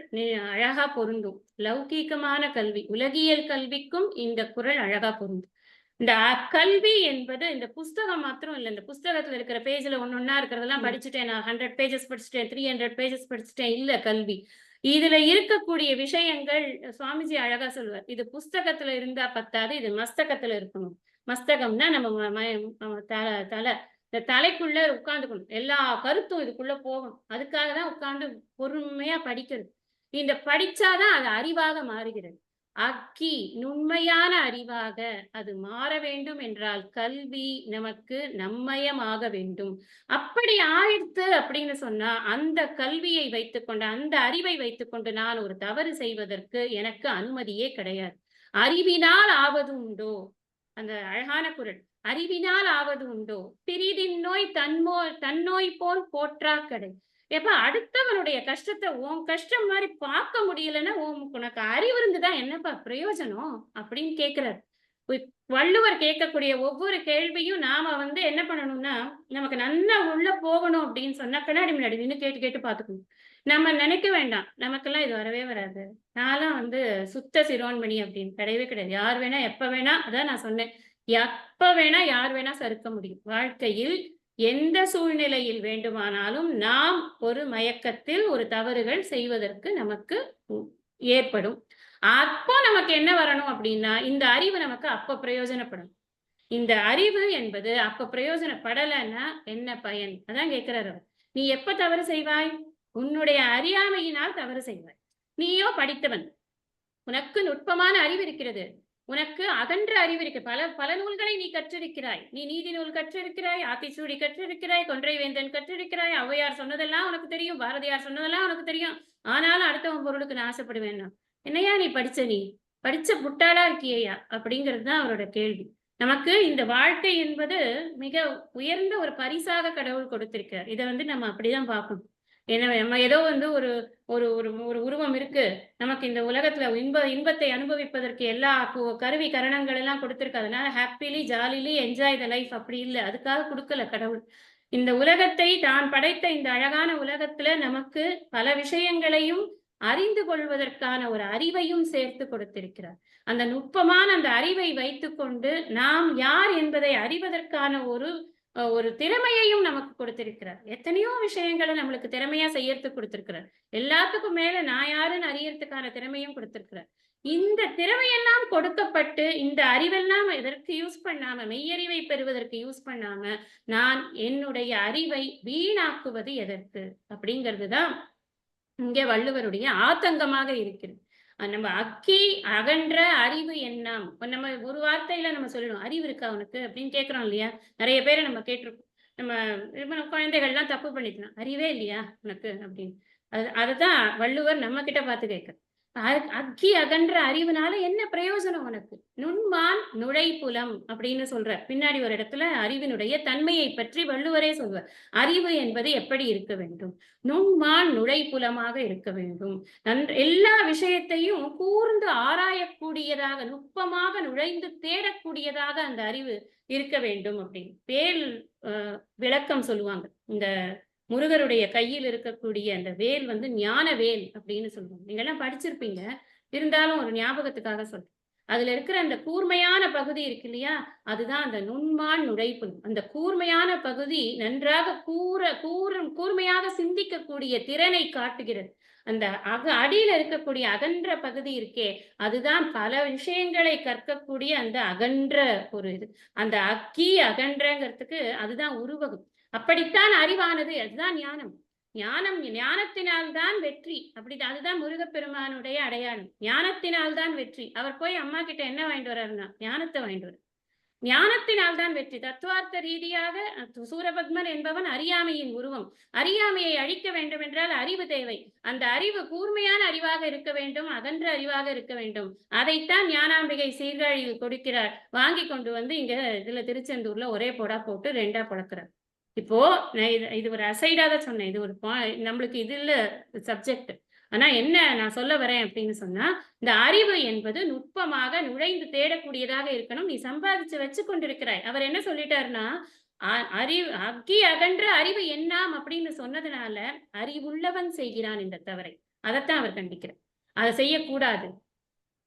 அழகா பொருந்தும், லௌகீகமான கல்வி உலகியல் கல்விக்கும் இந்த குறள் அழகா பொருந்தும். இந்த கல்வி என்பது இந்த புஸ்தகம் மாத்திரம் இல்லை, இந்த புஸ்தகத்துல இருக்கிற பேஜ்ல ஒன்னொன்னா இருக்கிறதெல்லாம் படிச்சுட்டேன், நான் 100 பேஜஸ் படிச்சுட்டேன், 300 பேஜஸ் படிச்சுட்டேன், இல்ல கல்வி. இதுல இருக்கக்கூடிய விஷயங்கள் சுவாமிஜி அழகா சொல்லுவார், இது புஸ்தகத்துல இருந்தா பத்தாது, இது மஸ்தகத்துல இருக்கணும். மஸ்தகம்னா நம்ம தலை, இந்த தலைக்குள்ள உட்கார்ந்துக்கணும், எல்லா கருத்தும் இதுக்குள்ள போகணும். அதுக்காக தான் உட்கார்ந்து பொறுமையா படிக்கிறது. இந்த படிச்சாதான் அது அறிவாக மாறுகிறது. அக்கி நுண்மையான அறிவாக அது மாற வேண்டும் என்றால் கல்வி நமக்கு நம்மயமாக வேண்டும். அப்படி ஆயிடுத்து அப்படின்னு சொன்னா அந்த கல்வியை வைத்துக்கொண்டு, அந்த அறிவை வைத்துக்கொண்டு நான் ஒரு தவறு செய்வதற்கு எனக்கு அனுமதியே கிடையாது. அறிவினால் ஆவது உண்டோ, அந்த அழகான குறள், அறிவினால் ஆவது உண்டோ, பிரிதின் நோய் தன்னோய் போல் போற்றா கடை. எப்ப அடுத்தவனுடைய கஷ்டத்தை உன் கஷ்டம் மாதிரி பார்க்க முடியலன்னா உனக்கு அறிவு இருந்துதான் என்னப்பா பிரயோஜனம் அப்படின்னு கேட்கிறார். வள்ளுவர் கேட்கக்கூடிய ஒவ்வொரு கேள்வியும் நாம என்ன பண்ணணும்னா, நமக்கு நல்லா உள்ள போகணும் அப்படின்னு சொன்னா கண்ணாடி முன்னாடி நின்று கேட்டு கேட்டு பார்த்துக்கணும். நம்ம நினைக்க வேண்டாம் நமக்கெல்லாம் இது வரவே வராது, நான்லாம் சுத்த சிரோன்மணி அப்படின்னு கிடையவே கிடையாது. யார் வேணா எப்ப வேணா, அதான் நான் சொன்னேன், எப்ப வேணா யார் வேணா சறுக்க முடியும். வாழ்க்கையில் எந்த சூழ்நிலையில் வேண்டுமானாலும் நாம் ஒரு மயக்கத்தில் ஒரு தவறுகள் செய்வதற்கு நமக்கு ஏற்படும். அப்போ நமக்கு என்ன வரணும் அப்படின்னா, இந்த அறிவு நமக்கு அப்ப பிரயோஜனப்படும். இந்த அறிவு என்பது அப்ப பிரயோஜனப்படலைன்னா என்ன பயன்? அதான் கேட்கிறாரு. நீ எப்ப தவறு செய்வாய்? உன்னுடைய அறியாமையினால் தவறு செய்வாய். நீயோ படித்தவன், உனக்கு நுட்பமான அறிவு இருக்கிறது, உனக்கு அகன்ற அறிவு இருக்கு. பல பல நூல்களை நீ கற்றிருக்கிறாய். நீ நீதி நூல் கற்றிருக்கிறாய், ஆத்திச்சூடி கற்றிருக்கிறாய், கொன்றை வேந்தன் கற்றிருக்கிறாய், ஔவையார் சொன்னதெல்லாம் உனக்கு தெரியும், பாரதியார் சொன்னதெல்லாம் உனக்கு தெரியும். ஆனாலும் அடுத்தவன் பொருளுக்கு நான் ஆசைப்படுவேன்னா என்னையா நீ படிச்ச? நீ படிச்ச முட்டாளா இருக்கியா? அப்படிங்கிறது தான் அவரோட கேள்வி. நமக்கு இந்த வாழ்க்கை என்பது மிக உயர்ந்த ஒரு பரிசாக கடவுள் கொடுத்திருக்கார். இதை நம்ம அப்படிதான் பார்க்கணும். ஏன்னா நம்ம ஏதோ ஒரு ஒரு ஒரு ஒரு உருவம் இருக்கு, நமக்கு இந்த உலகத்துல இன்பத்தை அனுபவிப்பதற்கு எல்லா கருவி கரணங்கள் எல்லாம் கொடுத்திருக்கு, அதனால ஹாப்பிலி ஜாலிலி என்ஜாய் த லைஃப் அப்படி இல்லை. அதுக்காக கொடுக்கல கடவுள். இந்த உலகத்தை தான் படைத்த இந்த அழகான உலகத்துல நமக்கு பல விஷயங்களையும் அறிந்து கொள்வதற்கான ஒரு அறிவையும் சேர்த்து கொடுத்திருக்கிறார். அந்த நுட்பமான அந்த அறிவை வைத்துக்கொண்டு நாம் யார் என்பதை அறிவதற்கான ஒரு திறமையையும் நமக்கு கொடுத்திருக்கிறார். எத்தனையோ விஷயங்களை நம்மளுக்கு திறமையா செய்யறதுக்கு கொடுத்திருக்கிறார். எல்லாத்துக்கும் மேல நான் யாருன்னு அறியறதுக்கான திறமையும் கொடுத்திருக்கிறார். இந்த திறமையெல்லாம் கொடுக்கப்பட்டு இந்த அறிவெல்லாம் எதற்கு யூஸ் பண்ணாம, மெய்யறிவை பெறுவதற்கு யூஸ் பண்ணாம, நான் என்னுடைய அறிவை வீணாக்குவது எதற்கு அப்படிங்கிறது தான் இங்கே வள்ளுவருடைய ஆதங்கமாக இருக்கிறது. நம்ம அக்கி அகன்ற அறிவு எண்ணம். நம்ம ஒரு வார்த்தையில நம்ம சொல்லணும், அறிவு இருக்கா உனக்கு அப்படின்னு கேட்கிறோம் இல்லையா? நிறைய பேரை நம்ம கேட்டிருக்கோம். நம்ம குழந்தைகள்லாம் தப்பு பண்ணிக்கலாம், அறிவே இல்லையா உனக்கு அப்படின்னு. அதுதான் வள்ளுவர் நம்ம கிட்ட பார்த்து கேட்க. அக்கி அகன்ற அறிவுனால என்ன பிரயோஜனம் உனக்கு? நுண்மான் நுழைப்புலம் அப்படின்னு சொல்ற. பின்னாடி ஒரு இடத்துல அறிவினுடைய தன்மையை பற்றி வள்ளுவரே சொல்வார். அறிவு என்பது எப்படி இருக்க வேண்டும்? நுண்மான் நுழைப்புலமாக இருக்க வேண்டும். எல்லா விஷயத்தையும் கூர்ந்து ஆராயக்கூடியதாக, நுட்பமாக நுழைந்து தேடக்கூடியதாக அந்த அறிவு இருக்க வேண்டும் அப்படின்னு வேல் விளக்கம் சொல்லுவாங்க. இந்த முருகருடைய கையில் இருக்கக்கூடிய அந்த வேல் ஞான வேல் அப்படின்னு சொல்லுவாங்க. நீங்க எல்லாம் படிச்சிருப்பீங்க, இருந்தாலும் ஒரு ஞாபகத்துக்காக சொல்றேன். அதுல இருக்கிற அந்த கூர்மையான பகுதி இருக்கு இல்லையா, அதுதான் அந்த நுண்மான் நுழைப்பு. அந்த கூர்மையான பகுதி நன்றாக கூர்மையாக சிந்திக்கக்கூடிய திறனை காட்டுகிறது. அந்த அடியில இருக்கக்கூடிய அகன்ற பகுதி இருக்கே, அதுதான் பல விஷயங்களை கற்கக்கூடிய அந்த அகன்ற ஒரு இது. அந்த அக்கி அகன்றங்கிறதுக்கு அதுதான் உருவகம். அப்படித்தான் அறிவானது. அதுதான் ஞானம். ஞானத்தினால்தான் வெற்றி. அதுதான் முருகப்பெருமானுடைய அடையாளம். ஞானத்தினால்தான் வெற்றி. அவர் போய் அம்மா கிட்ட என்ன வாங்கிட்டு வர்றாருன்னா ஞானத்தை வாங்கிட்டு வர்றார். ஞானத்தினால்தான் வெற்றி. தத்துவார்த்த ரீதியாக சூரபத்மன் என்பவன் அறியாமையின் உருவம். அறியாமையை அழிக்க வேண்டும் என்றால் அறிவு தேவை. அந்த அறிவு கூர்மையான அறிவாக இருக்க வேண்டும், அகன்ற அறிவாக இருக்க வேண்டும். அதைத்தான் ஞானாம்பிகை சீர்காழியில் கொடுக்கிறார். வாங்கி கொண்டு இங்க இதுல திருச்செந்தூர்ல ஒரே போடா போட்டு 2ஆ புழக்கிறார். இப்போ இது ஒரு அசைடாக சொன்னேன். இது ஒரு நம்மளுக்கு இது இல்ல சப்ஜெக்ட். ஆனா என்ன நான் சொல்ல வரேன் அப்படின்னு சொன்னா, இந்த அறிவு என்பது நுட்பமாக நுழைந்து தேடக்கூடியதாக இருக்கணும். நீ சம்பாதிச்சு வச்சு கொண்டிருக்கிறாய். அவர் என்ன சொல்லிட்டாருன்னா, அறிவு அக்கி அகன்ற அறிவு எண்ணாம் அப்படின்னு சொன்னதுனால அறிவுள்ளவன் செய்கிறான் இந்த தவறை. அதைத்தான் அவர் கண்டிக்கிறார். அதை செய்யக்கூடாது.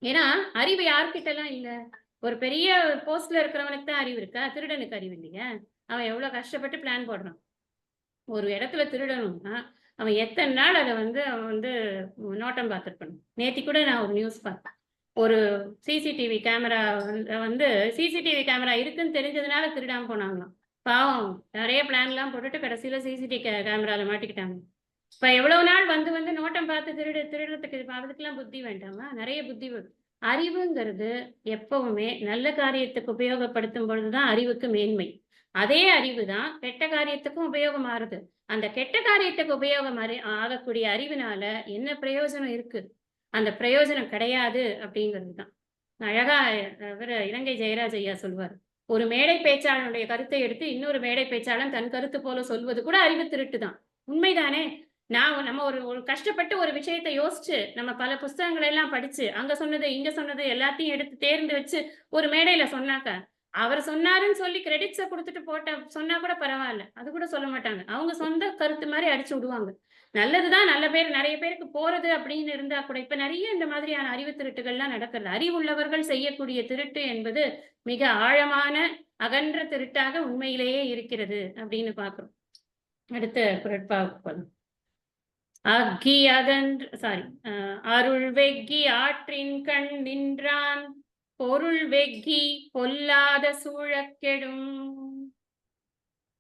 ஏன்னா அறிவு யார்கிட்ட எல்லாம் இல்ல. ஒரு பெரிய போஸ்ட்ல இருக்கிறவனுக்கு தான் அறிவு இருக்கா? திருடனுக்கு அறிவு இல்லையா? அவன் எவ்வளவு கஷ்டப்பட்டு பிளான் போடுறான். ஒரு இடத்துல திருடணும்னா அவன் எத்தனை நாள் அதை அவன் நோட்டம் பார்த்துருக்கணும். நேத்தி கூட நான் ஒரு நியூஸ் பார்த்தேன். ஒரு சிசிடிவி கேமரா சிசிடிவி கேமரா இருக்குன்னு தெரிஞ்சதுனால திருடாம போனாங்களாம். பாவம், நிறைய பிளான் எல்லாம் போட்டுட்டு கடைசியில சிசிடிவி கேமரால மாட்டிக்கிட்டாங்க. இப்ப எவ்வளவு நாள் நோட்டம் பார்த்து திருடுறதுக்கு அதுக்கெல்லாம் புத்தி வேண்டாமா? நிறைய புத்தி. அறிவுங்கிறது எப்பவுமே நல்ல காரியத்துக்கு உபயோகப்படுத்தும் பொழுதுதான் அறிவுக்கு மேன்மை. அதே அறிவு தான் கெட்ட காரியத்துக்கும் உபயோகம் ஆறுது. அந்த கெட்ட காரியத்துக்கு உபயோகம் ஆகக்கூடிய அறிவினால என்ன பிரயோஜனம் இருக்கு? அந்த பிரயோஜனம் கிடையாது அப்படிங்கிறது தான் அழகா இலங்கை ஜெயராஜ் ஐயா சொல்வார். ஒரு மேடை பேச்சாளனுடைய கருத்தை எடுத்து இன்னொரு மேடை பேச்சாளன் தன் கருத்து போல சொல்வது கூட அறிவு திருட்டு தான். உண்மைதானே? நம்ம ஒரு கஷ்டப்பட்டு ஒரு விஷயத்தை யோசிச்சு நம்ம பல புஸ்தகங்களை எல்லாம் படிச்சு அங்க சொன்னது இங்க சொன்னது எல்லாத்தையும் எடுத்து தேர்ந்து வச்சு ஒரு மேடையில சொன்னாக்க, அவர் சொன்னாருன்னு சொல்லி கிரெடிட்ஸை கொடுத்துட்டு சொன்னா கூட பரவாயில்ல, அது கூட சொல்ல மாட்டாங்க. அவங்க சொந்த கருத்து மாதிரி அடிச்சு விடுவாங்க. நல்லதுதான், நிறைய பேருக்கு போறது அப்படின்னு இருந்தா கூட இப்ப நிறைய இந்த மாதிரியான அறிவு திருட்டுகள்லாம் நடக்கிறது. அறிவுள்ளவர்கள் செய்யக்கூடிய திருட்டு என்பது மிக ஆழமான அகன்ற திருட்டாக உண்மையிலேயே இருக்கிறது அப்படின்னு பாக்குறோம். அடுத்த குரட்பாக அக்கி அருள் வெக்கி ஆற்றின் கண் நின்றான் பொருள் வெக்கி பொல்லாத சூழக்கெடும்.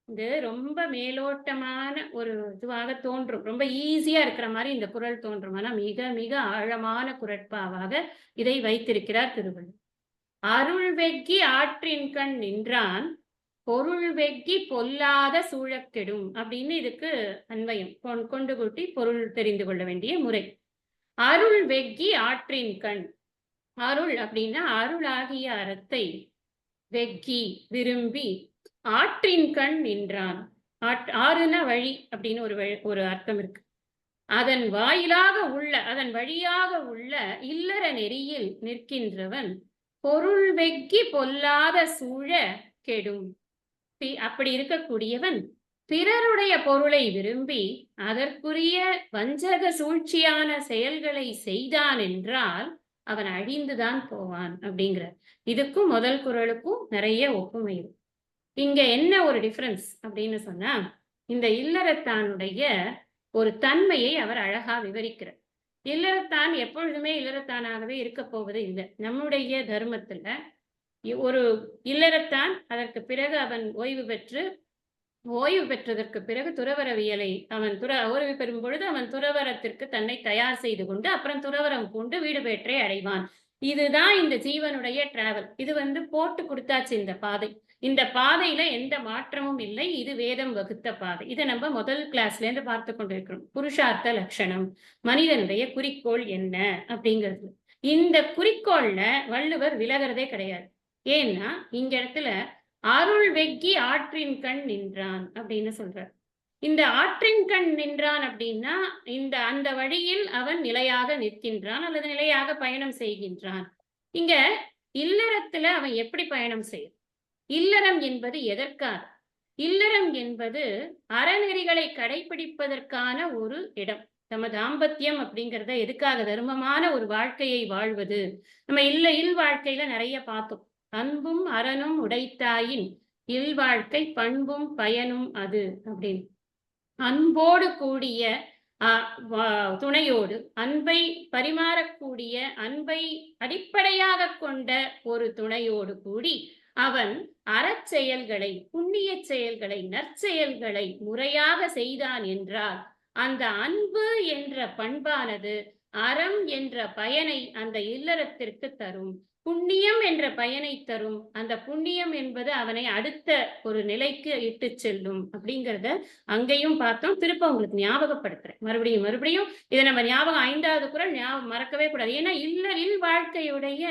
இது ரொம்ப மேலோட்டமான ஒரு இதுவாக தோன்றும், ரொம்ப ஈஸியா இருக்கிற மாதிரி இந்த குறள் தோன்றும். ஆனா மிக மிக ஆழமான குறட்பாவாக இதை வைத்திருக்கிறார் திருவள்ளுவர். அருள் வெக்கி ஆற்றின்கண் நின்றான் பொருள் வெக்கி பொல்லாத சூழக் கெடும் அப்படின்னு இதுக்கு அன்வயம் கொண்டு கூட்டி பொருள் தெரிந்து கொள்ள வேண்டிய முறை. அருள் வெக்கி ஆற்றின் கண், அருள் அப்படின்னா அருளாகிய அறத்தை வெக்கி விரும்பி ஆற்றின் கண் நின்றான். ஆறுனா வழி அப்படின்னு ஒரு அர்த்தம் இருக்கு. அதன் வாயிலாக உள்ள, அதன் வழியாக உள்ள இல்லற நெறியில் நிற்கின்றவன் பொருள் வெக்கி பொல்லாத சூழ கெடும். அப்படி இருக்கக்கூடியவன் பிறருடைய பொருளை விரும்பி அதற்குரிய வஞ்சக சூழ்ச்சியான செயல்களை செய்தான் என்றால் அவன் அழிந்துதான் போவான் அப்படிங்கிற. இதுக்கும் முதல் குறளுக்கும் நிறைய ஒப்புமை இருக்கு. இங்க என்ன ஒரு டிஃபரன்ஸ் அப்படின்னு சொன்னா, இந்த இல்லறத்தானுடைய ஒரு தன்மையை அவர் அழகா விவரிக்கிறார். இல்லறத்தான் எப்பொழுதுமே இல்லறத்தானாகவே இருக்க போவது இல்லை. நம்முடைய தர்மத்துல ஒரு இல்லறத்தான் அதற்கு பிறகு அவன் ஓய்வு பெற்றதற்கு பிறகு துறவரவியலை அவன் ஓய்வு பெறும் பொழுது அவன் துறவரத்திற்கு தன்னை தயார் செய்து கொண்டு அப்புறம் துறவரம் பூண்டு வீடு பெற்றே அடைவான். இதுதான் இந்த ஜீவனுடைய டிராவல். இது போட்டு கொடுத்தாச்சு இந்த பாதை. இந்த பாதையில எந்த மாற்றமும் இல்லை. இது வேதம் வகுத்த பாதை. இதை நம்ம முதல் கிளாஸ்ல இருந்து பார்த்து கொண்டிருக்கிறோம். புருஷார்த்த லட்சணம், மனிதனுடைய குறிக்கோள் என்ன அப்படிங்கிறது. இந்த குறிக்கோள்ல வள்ளுவர் விலகிறதே கிடையாது. ஏன்னா இங்க இடத்துல அருள் வெக்கி ஆற்றின் கண் நின்றான் அப்படின்னு சொல்றார். இந்த ஆற்றின் கண் நின்றான் அப்படின்னா அந்த வழியில் அவன் நிலையாக நிற்கின்றான் அல்லது நிலையாக பயணம் செய்கின்றான். இங்க இல்லறத்துல அவன் எப்படி பயணம் செய்யும்? இல்லறம் என்பது எதற்காக? இல்லறம் என்பது அறநெறிகளை கடைபிடிப்பதற்கான ஒரு இடம். நம்ம தாம்பத்தியம் அப்படிங்கிறத எதுக்காக? தர்மமான ஒரு வாழ்க்கையை வாழ்வது. நம்ம இல் வாழ்க்கையில நிறைய பார்த்தோம். அன்பும் அறனும் உடைத்தாயின் இல்வாழ்க்கை பண்பும் பயனும் அது அப்படின்னு. அன்போடு கூடிய துணையோடு அன்பை பரிமாறக்கூடிய, அன்பை அடிப்படையாக கொண்ட ஒரு துணையோடு கூடி அவன் அறச்செயல்களை, புண்ணிய செயல்களை, நற்செயல்களை முறையாக செய்தான் என்றால் அந்த அன்பு என்ற பண்பானது அறம் என்ற பயனை அந்த இல்லறத்திற்கு தரும். புண்ணியம் என்ற பயனை தரும். அந்த புண்ணியம் என்பது அவனை அடுத்த ஒரு நிலைக்கு இட்டு செல்லும் அப்படிங்கிறத அங்கேயும் பார்த்தோம். திருப்ப உங்களுக்கு ஞாபகப்படுத்துறேன். மறுபடியும் இதை நம்ம ஞாபகம் 5வது குறள் மறக்கவே கூடாது. ஏன்னா இல் வாழ்க்கையுடைய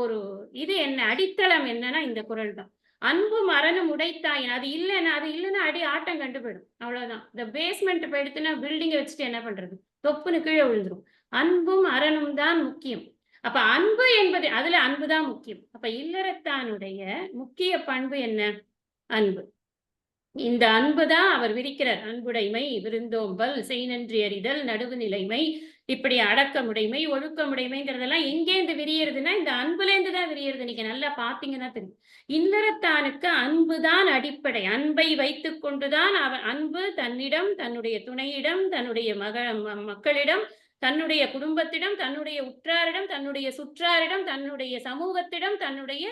ஒரு இது என்ன, அடித்தளம் என்னன்னா இந்த குறள் தான். அன்பும் அறனும் உடைத்தாயின், அது இல்லைன்னா அடி ஆட்டம் கண்டு போயிடும். அவ்வளவுதான். இந்த பேஸ்மெண்ட் போயிடுத்துன்னா பில்டிங்கை வச்சுட்டு என்ன பண்றது? தொப்புன்னு கீழே விழுந்துரும். அன்பும் அறனும் தான் முக்கியம். அப்ப அன்பு என்பது, அதுல அன்புதான் முக்கியம். அப்ப இல்லறத்தானுடைய முக்கிய பண்பு என்ன? அன்பு. இந்த அன்புதான் அவர் விரிக்கிறார். அன்புடைமை, விருந்தோம்பல், செய்நன்றி அறிதல், நடுவு நிலைமை, இப்படி அடக்கமுடைமை, ஒழுக்கமுடைமைங்கிறதெல்லாம் எங்கேருந்து விரியறதுன்னா இந்த அன்புல இருந்துதான் விரியறது. நீங்க நல்லா பாத்தீங்கன்னா தெரியும். இல்லறத்தானுக்கு அன்புதான் அடிப்படை. அன்பை வைத்துக் கொண்டுதான் அவன் அன்பு தன்னிடம், தன்னுடைய துணையிடம், தன்னுடைய மக்களிடம், தன்னுடைய குடும்பத்திடம், தன்னுடைய உற்றாரிடம், தன்னுடைய சுற்றாரிடம், தன்னுடைய சமூகத்திடம், தன்னுடைய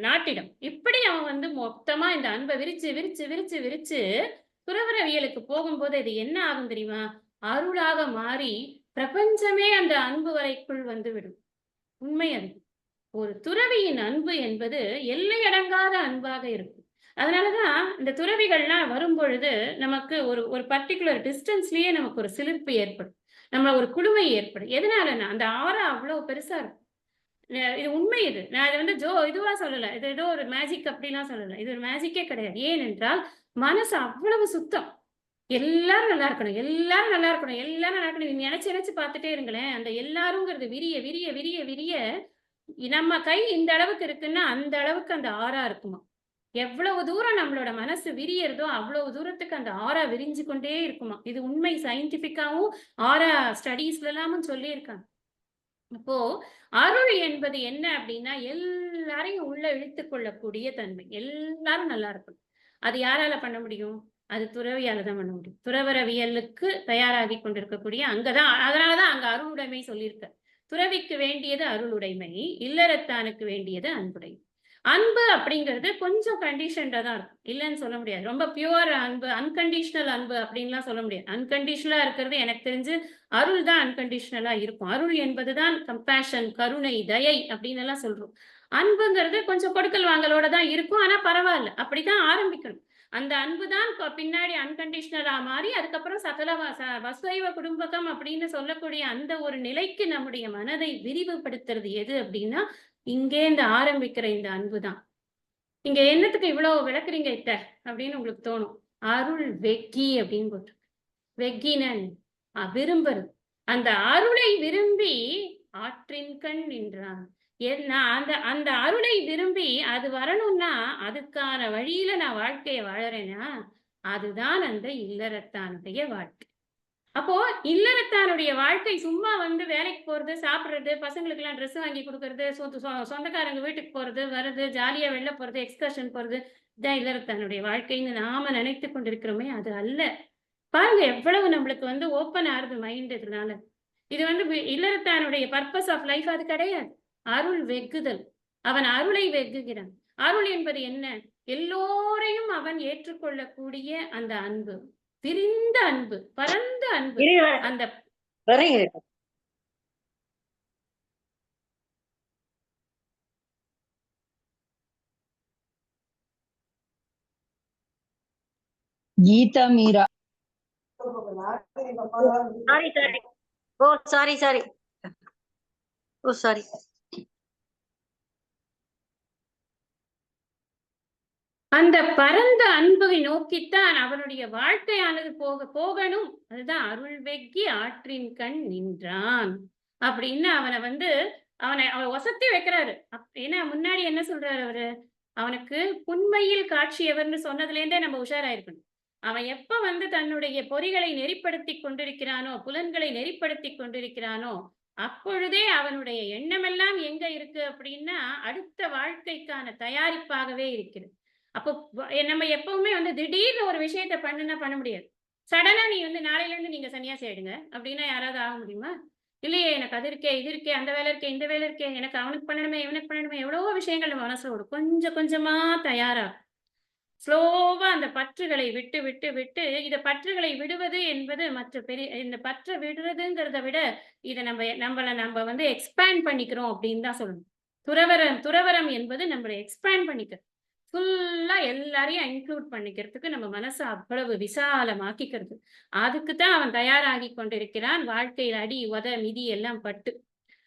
நாட்டிடம், இப்படி அவன் மொத்தமா இந்த அன்பை விரிச்சு விரிச்சு விரிச்சு விரிச்சு துறவரவியலுக்கு போகும்போது இது என்ன ஆகும் தெரியுமா? அருளாக மாறி பிரபஞ்சமே அந்த அன்பு வரைக்குள் விடும். உண்மை அது. ஒரு துறவியின் அன்பு என்பது எல்லையடங்காத அன்பாக இருக்கும். அதனாலதான் இந்த துறவிகள்லாம் வரும்பொழுது நமக்கு ஒரு பர்டிகுலர் டிஸ்டன்ஸ்லயே நமக்கு ஒரு சிலிர்ப்பு ஏற்படும். நம்ம ஒரு குளுமை ஏற்படும். எதனாலன்னா அந்த ஆறா அவ்வளவு பெருசா இருக்கும். இது உண்மை. நான் இதை இதுவா சொல்லல. இது ஏதோ ஒரு மேஜிக் அப்படிலாம் சொல்லல. இது ஒரு மேஜிக்கே கிடையாது. ஏனென்றால் மனசு அவ்வளவு சுத்தம். எல்லாரும் நல்லா இருக்கணும், எல்லாரும் நல்லா இருக்கணும், எல்லாரும் நல்லா இருக்கணும். நினைச்சு பார்த்துட்டே இருங்களேன். அந்த எல்லாருங்கிறது விரிய விரிய விரிய விரிய நம்ம கை இந்த அளவுக்கு இருக்குன்னா அந்த அளவுக்கு அந்த ஆறா இருக்குமா. எவ்வளவு தூரம் நம்மளோட மனசு விரியறதோ அவ்வளவு தூரத்துக்கு அந்த ஆறா விரிஞ்சு கொண்டே இருக்குமா. இது உண்மை. சயின்டிபிக்காவும் ஆறா ஸ்டடீஸ்ல எல்லாமும் சொல்லியிருக்காங்க. அப்போ அருள் என்பது என்ன அப்படின்னா எல்லாரையும் உள்ள இழுத்து கொள்ளக்கூடிய தன்மை. எல்லாரும் நல்லா இருக்கணும். அது யாரால பண்ண முடியும்? அது துறவியால தான் பண்ண முடியும். துறவரவியலுக்கு தயாராகி கொண்டிருக்கக்கூடிய அங்கதான். அதனாலதான் அங்க அருளுடைமை சொல்லியிருக்க. துறவிக்கு வேண்டியது அருளுடைமை, இல்லறத்தானுக்கு வேண்டியது அன்புடைமை. அன்பு அப்படிங்கிறது கொஞ்சம் கண்டிஷன்டா தான் இருக்கும். இல்லன்னு சொல்ல முடியாது. ரொம்ப பியூர் அன்பு, அன்கண்டிஷனல் அன்பு அப்படின்லாம் சொல்ல முடியாது. அன்கண்டிஷனலா இருக்கிறது எனக்கு தெரிஞ்சு அருள் தான் அன்கண்டிஷனலா இருக்கும். அருள் என்பது தான் கம்பேஷன், கருணை, தயை அப்படின்னு எல்லாம் சொல்றோம். அன்புங்கிறது கொஞ்சம் கொடுக்கல் வாங்கலோட தான் இருக்கும். ஆனா பரவால்ல. அப்படித்தான் ஆரம்பிக்கணும். அந்த அன்பு தான் பின்னாடி அன்கண்டிஷனலா மாறி அதுக்கப்புறம் சகல வசுதைவ குடும்பகம் அப்படின்னு சொல்லக்கூடிய அந்த ஒரு நிலைக்கு நம்முடைய மனதை விரிவுபடுத்துறது எது அப்படின்னா, இங்கேருந்து ஆரம்பிக்கிற இந்த அன்பு தான். இங்க என்னத்துக்கு இவ்வளவு விளக்குறீங்க இத்த? அப்படின்னு உங்களுக்கு தோணும். அருள் வெக்கி அப்படின்னு போட்டு. வெக்கின விரும்புறது. அந்த அருளை விரும்பி ஆற்றின் கண் நின்றான். நான் அந்த அந்த அருளை விரும்பி அது வரணும்னா, அதுக்கான வழியில நான் வாழ்க்கைய வாழறேன்னா, அதுதான் அந்த இல்லறத்தானுடைய வாழ்க்கை. அப்போ இல்லறத்தானுடைய வாழ்க்கை சும்மா வந்து வேலைக்கு போறது, சாப்பிடுறது, பசங்களுக்கெல்லாம் ட்ரெஸ் வாங்கி குடுக்கறது, சொந்தக்காரங்க வீட்டுக்கு போறது, வர்றது, ஜாலியா வெளில போறது, எக்ஸ்கர்ஷன் போறது, இதான் இல்லறத்தானுடைய வாழ்க்கைன்னு நாம நினைத்துக் கொண்டிருக்கிறோமே, அது அல்ல. பாருங்க எவ்வளவு நம்மளுக்கு வந்து ஓப்பன் ஆகுது மைண்ட் இதனால. இது வந்து இல்லறத்தானுடைய பர்ப்பஸ் ஆஃப் லைஃப் அது கிடையாது. அருள் வெகுதல். அவன் அருளை வெகுகிறான். அருள் என்பது என்ன? எல்லோரையும் அவன் ஏற்றுக்கொள்ளக்கூடிய அந்த அன்பு. விரிந்த அன்பு, பரந்த அன்பு. அந்த கீதா மீரா. சாரி. அந்த பரந்த அன்பை நோக்கித்தான் அவனுடைய வாழ்க்கையானது போகணும். அதுதான் அருள் வெக்கி ஆற்றின் கண் நின்றான் அப்படின்னு அவனை வந்து அவனை ஒசத்தி வைக்கிறாரு. ஏன்னா முன்னாடி என்ன சொல்றாரு அவரு? அவனுக்கு புன்மையில் காட்சியவர்னு சொன்னதுல இருந்தே நம்ம உஷாராயிருக்கணும். அவன் எப்ப வந்து தன்னுடைய பொறிகளை நெறிப்படுத்தி கொண்டிருக்கிறானோ, புலன்களை நெறிப்படுத்தி கொண்டிருக்கிறானோ, அப்பொழுதே அவனுடைய எண்ணமெல்லாம் எங்க இருக்கு அப்படின்னா அடுத்த வாழ்க்கைக்கான தயாரிப்பாகவே இருக்கிறது. அப்போ நம்ம எப்பவுமே வந்து திடீர்னு ஒரு விஷயத்த பண்ண முடியாது. சடனா நீ வந்து நாளையில இருந்து நீங்க சன்னியாசி ஆயிடுங்க அப்படின்னா யாராவது ஆக முடியுமா? இல்லையே, எனக்கு அது இருக்கே, இது இருக்கே, அந்த வேலை இருக்கே, இந்த வேலை இருக்கே, எனக்கு அவனுக்கு பண்ணணுமே, இவனுக்கு பண்ணணுமே, எவ்வளவோ விஷயங்கள் நம்ம மனசுல ஓடும். கொஞ்சம் கொஞ்சமா தயாரா ஸ்லோவா அந்த பற்றுகளை விட்டு விட்டு விட்டு இத பற்றுகளை விடுவது என்பது மற்ற இந்த பற்றை விடுறதுங்கிறத விட இதை நம்ம வந்து எக்ஸ்பேண்ட் பண்ணிக்கிறோம் அப்படின்னு தான் சொல்லணும். துறவரம் என்பது நம்மளை எக்ஸ்பேண்ட் பண்ணிக்க ஃபுல்லா எல்லாரையும் இன்க்ளூட் பண்ணிக்கிறதுக்கு நம்ம மனசை அவ்வளவு விசாலமாக்கிக்கிறது. அதுக்கு தான் அவன் தயாராகி கொண்டிருக்கிறான். வாழ்க்கையில் அடி உத மிதி எல்லாம் பட்டு.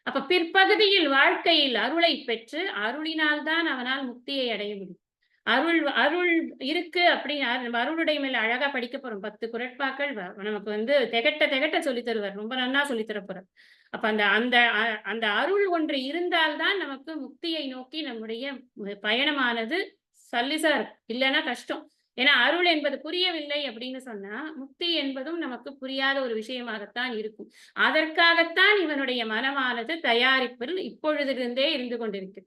அப்ப பிற்பகுதியில் வாழ்க்கையில் அருளை பெற்று அருளினால் தான் அவனால் முக்தியை அடைய முடியும். அருள் அருள் இருக்கு அப்படின்னா நம்ம அருளுடைய மேல அழகா படிக்க போறோம். 10 குறட்பாக்கள் நமக்கு வந்து திகட்ட சொல்லி தருவார். ரொம்ப நன்னா சொல்லி தர போறார். அப்ப அந்த அந்த அந்த அருள் ஒன்று இருந்தால்தான் நமக்கு முக்தியை நோக்கி நம்முடைய பயணமானது சல்லிசா இருக்கும். இல்லைன்னா கஷ்டம். ஏன்னா அருள் என்பது புரியவில்லை அப்படின்னு சொன்னா முக்தி என்பதும் நமக்கு புரியாத ஒரு விஷயமாகத்தான் இருக்கும். அதற்காகத்தான் இவனுடைய மனமானது தயாரிப்பில் இப்பொழுதிலிருந்தே இருந்து கொண்டிருக்கு.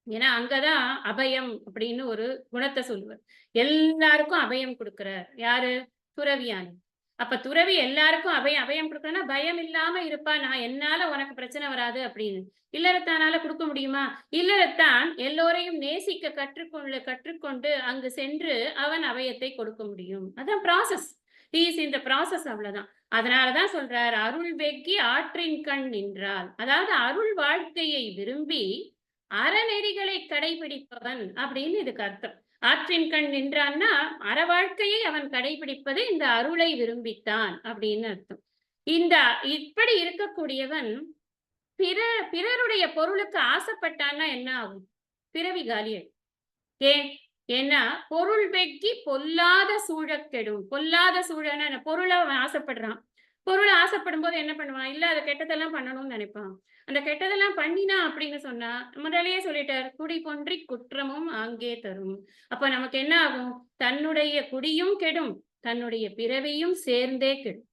ஏன்னா அங்கதான் அபயம் அப்படின்னு ஒரு குணத்தை சொல்லுவார். எல்லாருக்கும் அபயம் கொடுக்கிறார். யாரு? துறவியானி. அப்ப துறவி எல்லாருக்கும் அபயம் கொடுக்கறனா பயம் இல்லாம இருப்பா. நான் என்னால உனக்கு பிரச்சனை வராது அப்படின்னு. இல்லறத்தானால கொடுக்க முடியுமா? இல்லறத்தான் எல்லோரையும் நேசிக்க கற்றுக்கொண்டு அங்கு சென்று அவன் அபயத்தை கொடுக்க முடியும். அதான் ப்ராசஸ். இஸ் இந்த ப்ராசஸ் அவ்வளவுதான். அதனாலதான் சொல்றார் அருள் வெக்கி ஆற்றின் கண் நின்றால். அதாவது அருள் வாழ்க்கையை விரும்பி அறநெறிகளை கடைபிடிப்பவன் அப்படின்னு இதுக்கு அர்த்தம். ஆற்றின் கண் நின்றான்னா அற வாழ்க்கையை அவன் கடைபிடிப்பது இந்த அருளை விரும்பித்தான் அப்படின்னு அர்த்தம். இப்படி இருக்கக்கூடியவன் பிறருடைய பொருளுக்கு ஆசைப்பட்டான்னா என்ன ஆகும்? பிறவி காலியல். ஏன்னா பொருள் வெக்கி பொல்லாத சூழக்கெடும். பொல்லாத சூழன பொருளை அவன் ஆசைப்படுறான். பொருளை ஆசைப்படும் போது என்ன பண்ணுவான்? இல்ல அதை கெட்டதெல்லாம் பண்ணணும்னு நினைப்பான். அந்த கெட்டதெல்லாம் பண்ணினா அப்படின்னு சொன்னா முதலையே சொல்லிட்டார், குடி பொன்றி குற்றமும் அங்கே தரும். அப்ப நமக்கு என்ன ஆகும்? தன்னுடைய குடியும் கெடும், தன்னுடைய பிறவியும் சேர்ந்தே கெடும்.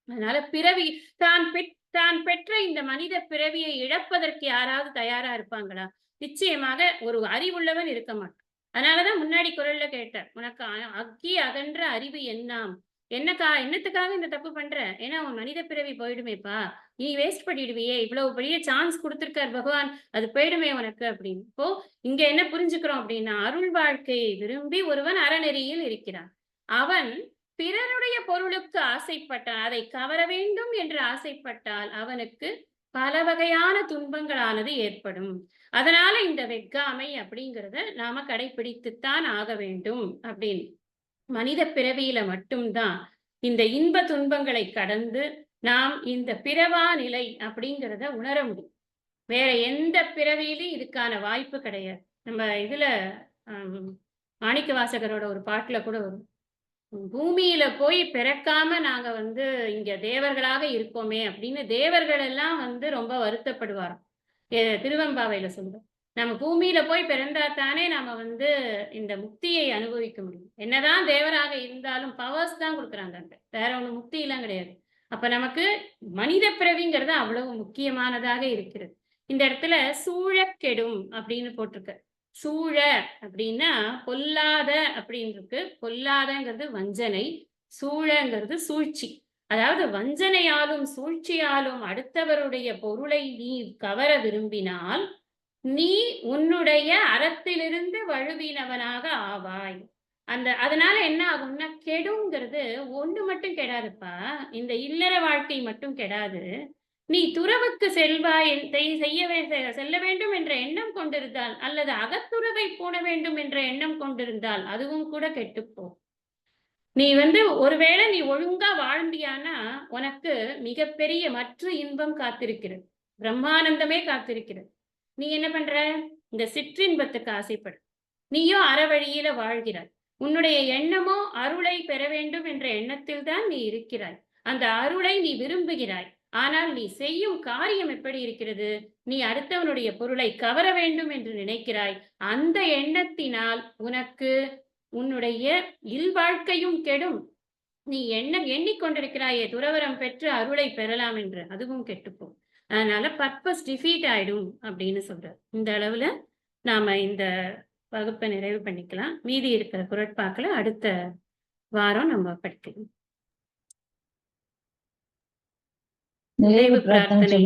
அதனால பிறவி தான் பெற்ற இந்த மனித பிறவியை இழப்பதற்கு யாராவது தயாரா இருப்பாங்களா? நிச்சயமாக ஒரு அறிவுள்ளவன் இருக்க மாட்டான். அதனாலதான் முன்னாடி குரல்ல கேட்டார், உனக்கு அக்கி அகன்ற அறிவு என்னாம் என்னத்துக்காக இந்த தப்பு பண்ற? ஏன்னா உன் மனித பிறவி போயிடுமேப்பா, நீ வேஸ்ட் பண்ணிடுவியே, இவ்வளவு பெரிய சான்ஸ் கொடுத்திருக்கார் பகவான், அது போயிடுமே உனக்கு அப்படின்னு. இப்போ இங்க என்ன புரிஞ்சுக்கிறோம் அப்படின்னா, அருள் வாழ்க்கையை விரும்பி ஒருவன் அறநெறியில் இருக்கிறான். அவன் பிறருடைய பொருளுக்கு ஆசைப்பட்டான், அதை கவர வேண்டும் என்று ஆசைப்பட்டால் அவனுக்கு பல வகையான துன்பங்களானது ஏற்படும். அதனால இந்த வெட்காமை அப்படிங்கிறத நாம கடைபிடித்துத்தான் ஆக வேண்டும் அப்படின்னு. மனித பிறவியில மட்டும்தான் இந்த இன்ப துன்பங்களை கடந்து நாம் இந்த பிறவா நிலை அப்படிங்கிறத உணர முடியும். வேற எந்த பிறவியிலும் இதுக்கான வாய்ப்பு கிடையாது. நம்ம இதுல மாணிக்கவாசகரோட ஒரு பாட்டுல கூட வரும், பூமியில போய் பிறக்காம நாங்க இங்க தேவர்களாக இருக்கோமே அப்படின்னு தேவர்கள் எல்லாம் ரொம்ப வருத்தப்படுவாராம். திருவெம்பாவையில சொல்றோம், நம்ம பூமியில போய் பிறந்தா தானே நாம இந்த முக்தியை அனுபவிக்க முடியும். என்னதான் தேவராக இருந்தாலும் பவர்ஸ் தான் கொடுக்குறாங்க, அங்க வேற ஒண்ணு முக்தி எல்லாம் கிடையாது. அப்ப நமக்கு மனித பிறவிங்கிறது அவ்வளவு முக்கியமானதாக இருக்கிறது. இந்த இடத்துல சூழ கெடும் அப்படின்னு போட்டிருக்கு. சூழ அப்படின்னா பொல்லாத அப்படின்னு இருக்கு. பொல்லாதங்கிறது வஞ்சனை, சூழங்கிறது சூழ்ச்சி. அதாவது வஞ்சனையாலும் சூழ்ச்சியாலும் அடுத்தவருடைய பொருளை நீ கவர விரும்பினால் நீ உன்னுடைய அறத்திலிருந்து வழுவினவனாக ஆவாய். அதனால என்ன ஆகும்னா, கெடுங்கிறது ஒண்ணு மட்டும் கெடாதுப்பா, இந்த இல்லற வாழ்க்கை மட்டும் கெடாது. நீ துறவுக்கு செல்வாய், செல்ல வேண்டும் என்ற எண்ணம் கொண்டிருந்தால், அல்லது அகத்துறவை போட வேண்டும் என்ற எண்ணம் கொண்டிருந்தால் அதுவும் கூட கெட்டுப்போ. நீ ஒருவேளை நீ ஒழுங்கா வாழ்ந்தியானா உனக்கு மிகப்பெரிய மற்ற இன்பம் காத்திருக்கிறது, பிரம்மானந்தமே காத்திருக்கிறது. நீ என்ன பண்ற? இந்த சிற்றின்பத்துக்கு ஆசைப்படு. நீயோ அறவழியில வாழ்கிறாய். உன்னுடைய எண்ணமோ அருளை பெற வேண்டும் என்ற எண்ணத்தில் தான் நீ இருக்கிறாய். அந்த அருளை நீ விரும்புகிறாய். ஆனால் நீ செய்யும் காரியம் எப்படி இருக்கிறது? நீ அடுத்தவனுடைய பொருளை கவர வேண்டும் என்று நினைக்கிறாய். அந்த எண்ணத்தினால் உனக்கு உன்னுடைய இல்வாழ்க்கையும் கெடும். நீ எண்ணிக்கொண்டிருக்கிறாயே துறவரம் பெற்று அருளை பெறலாம் என்று, அதுவும் கெட்டுப்போம். அதனால பர்பஸ் டிஃபீட் ஆயிடும் அப்படின்னு சொல்றார். இந்த அளவுல நாம இந்த வகுப்பை நிறைவு பண்ணிக்கலாம். மீதி இருக்கிற குறட்பாக்களை அடுத்த வாரம் நம்ம படிக்கலாம். நிறைவு பிரார்த்தனை.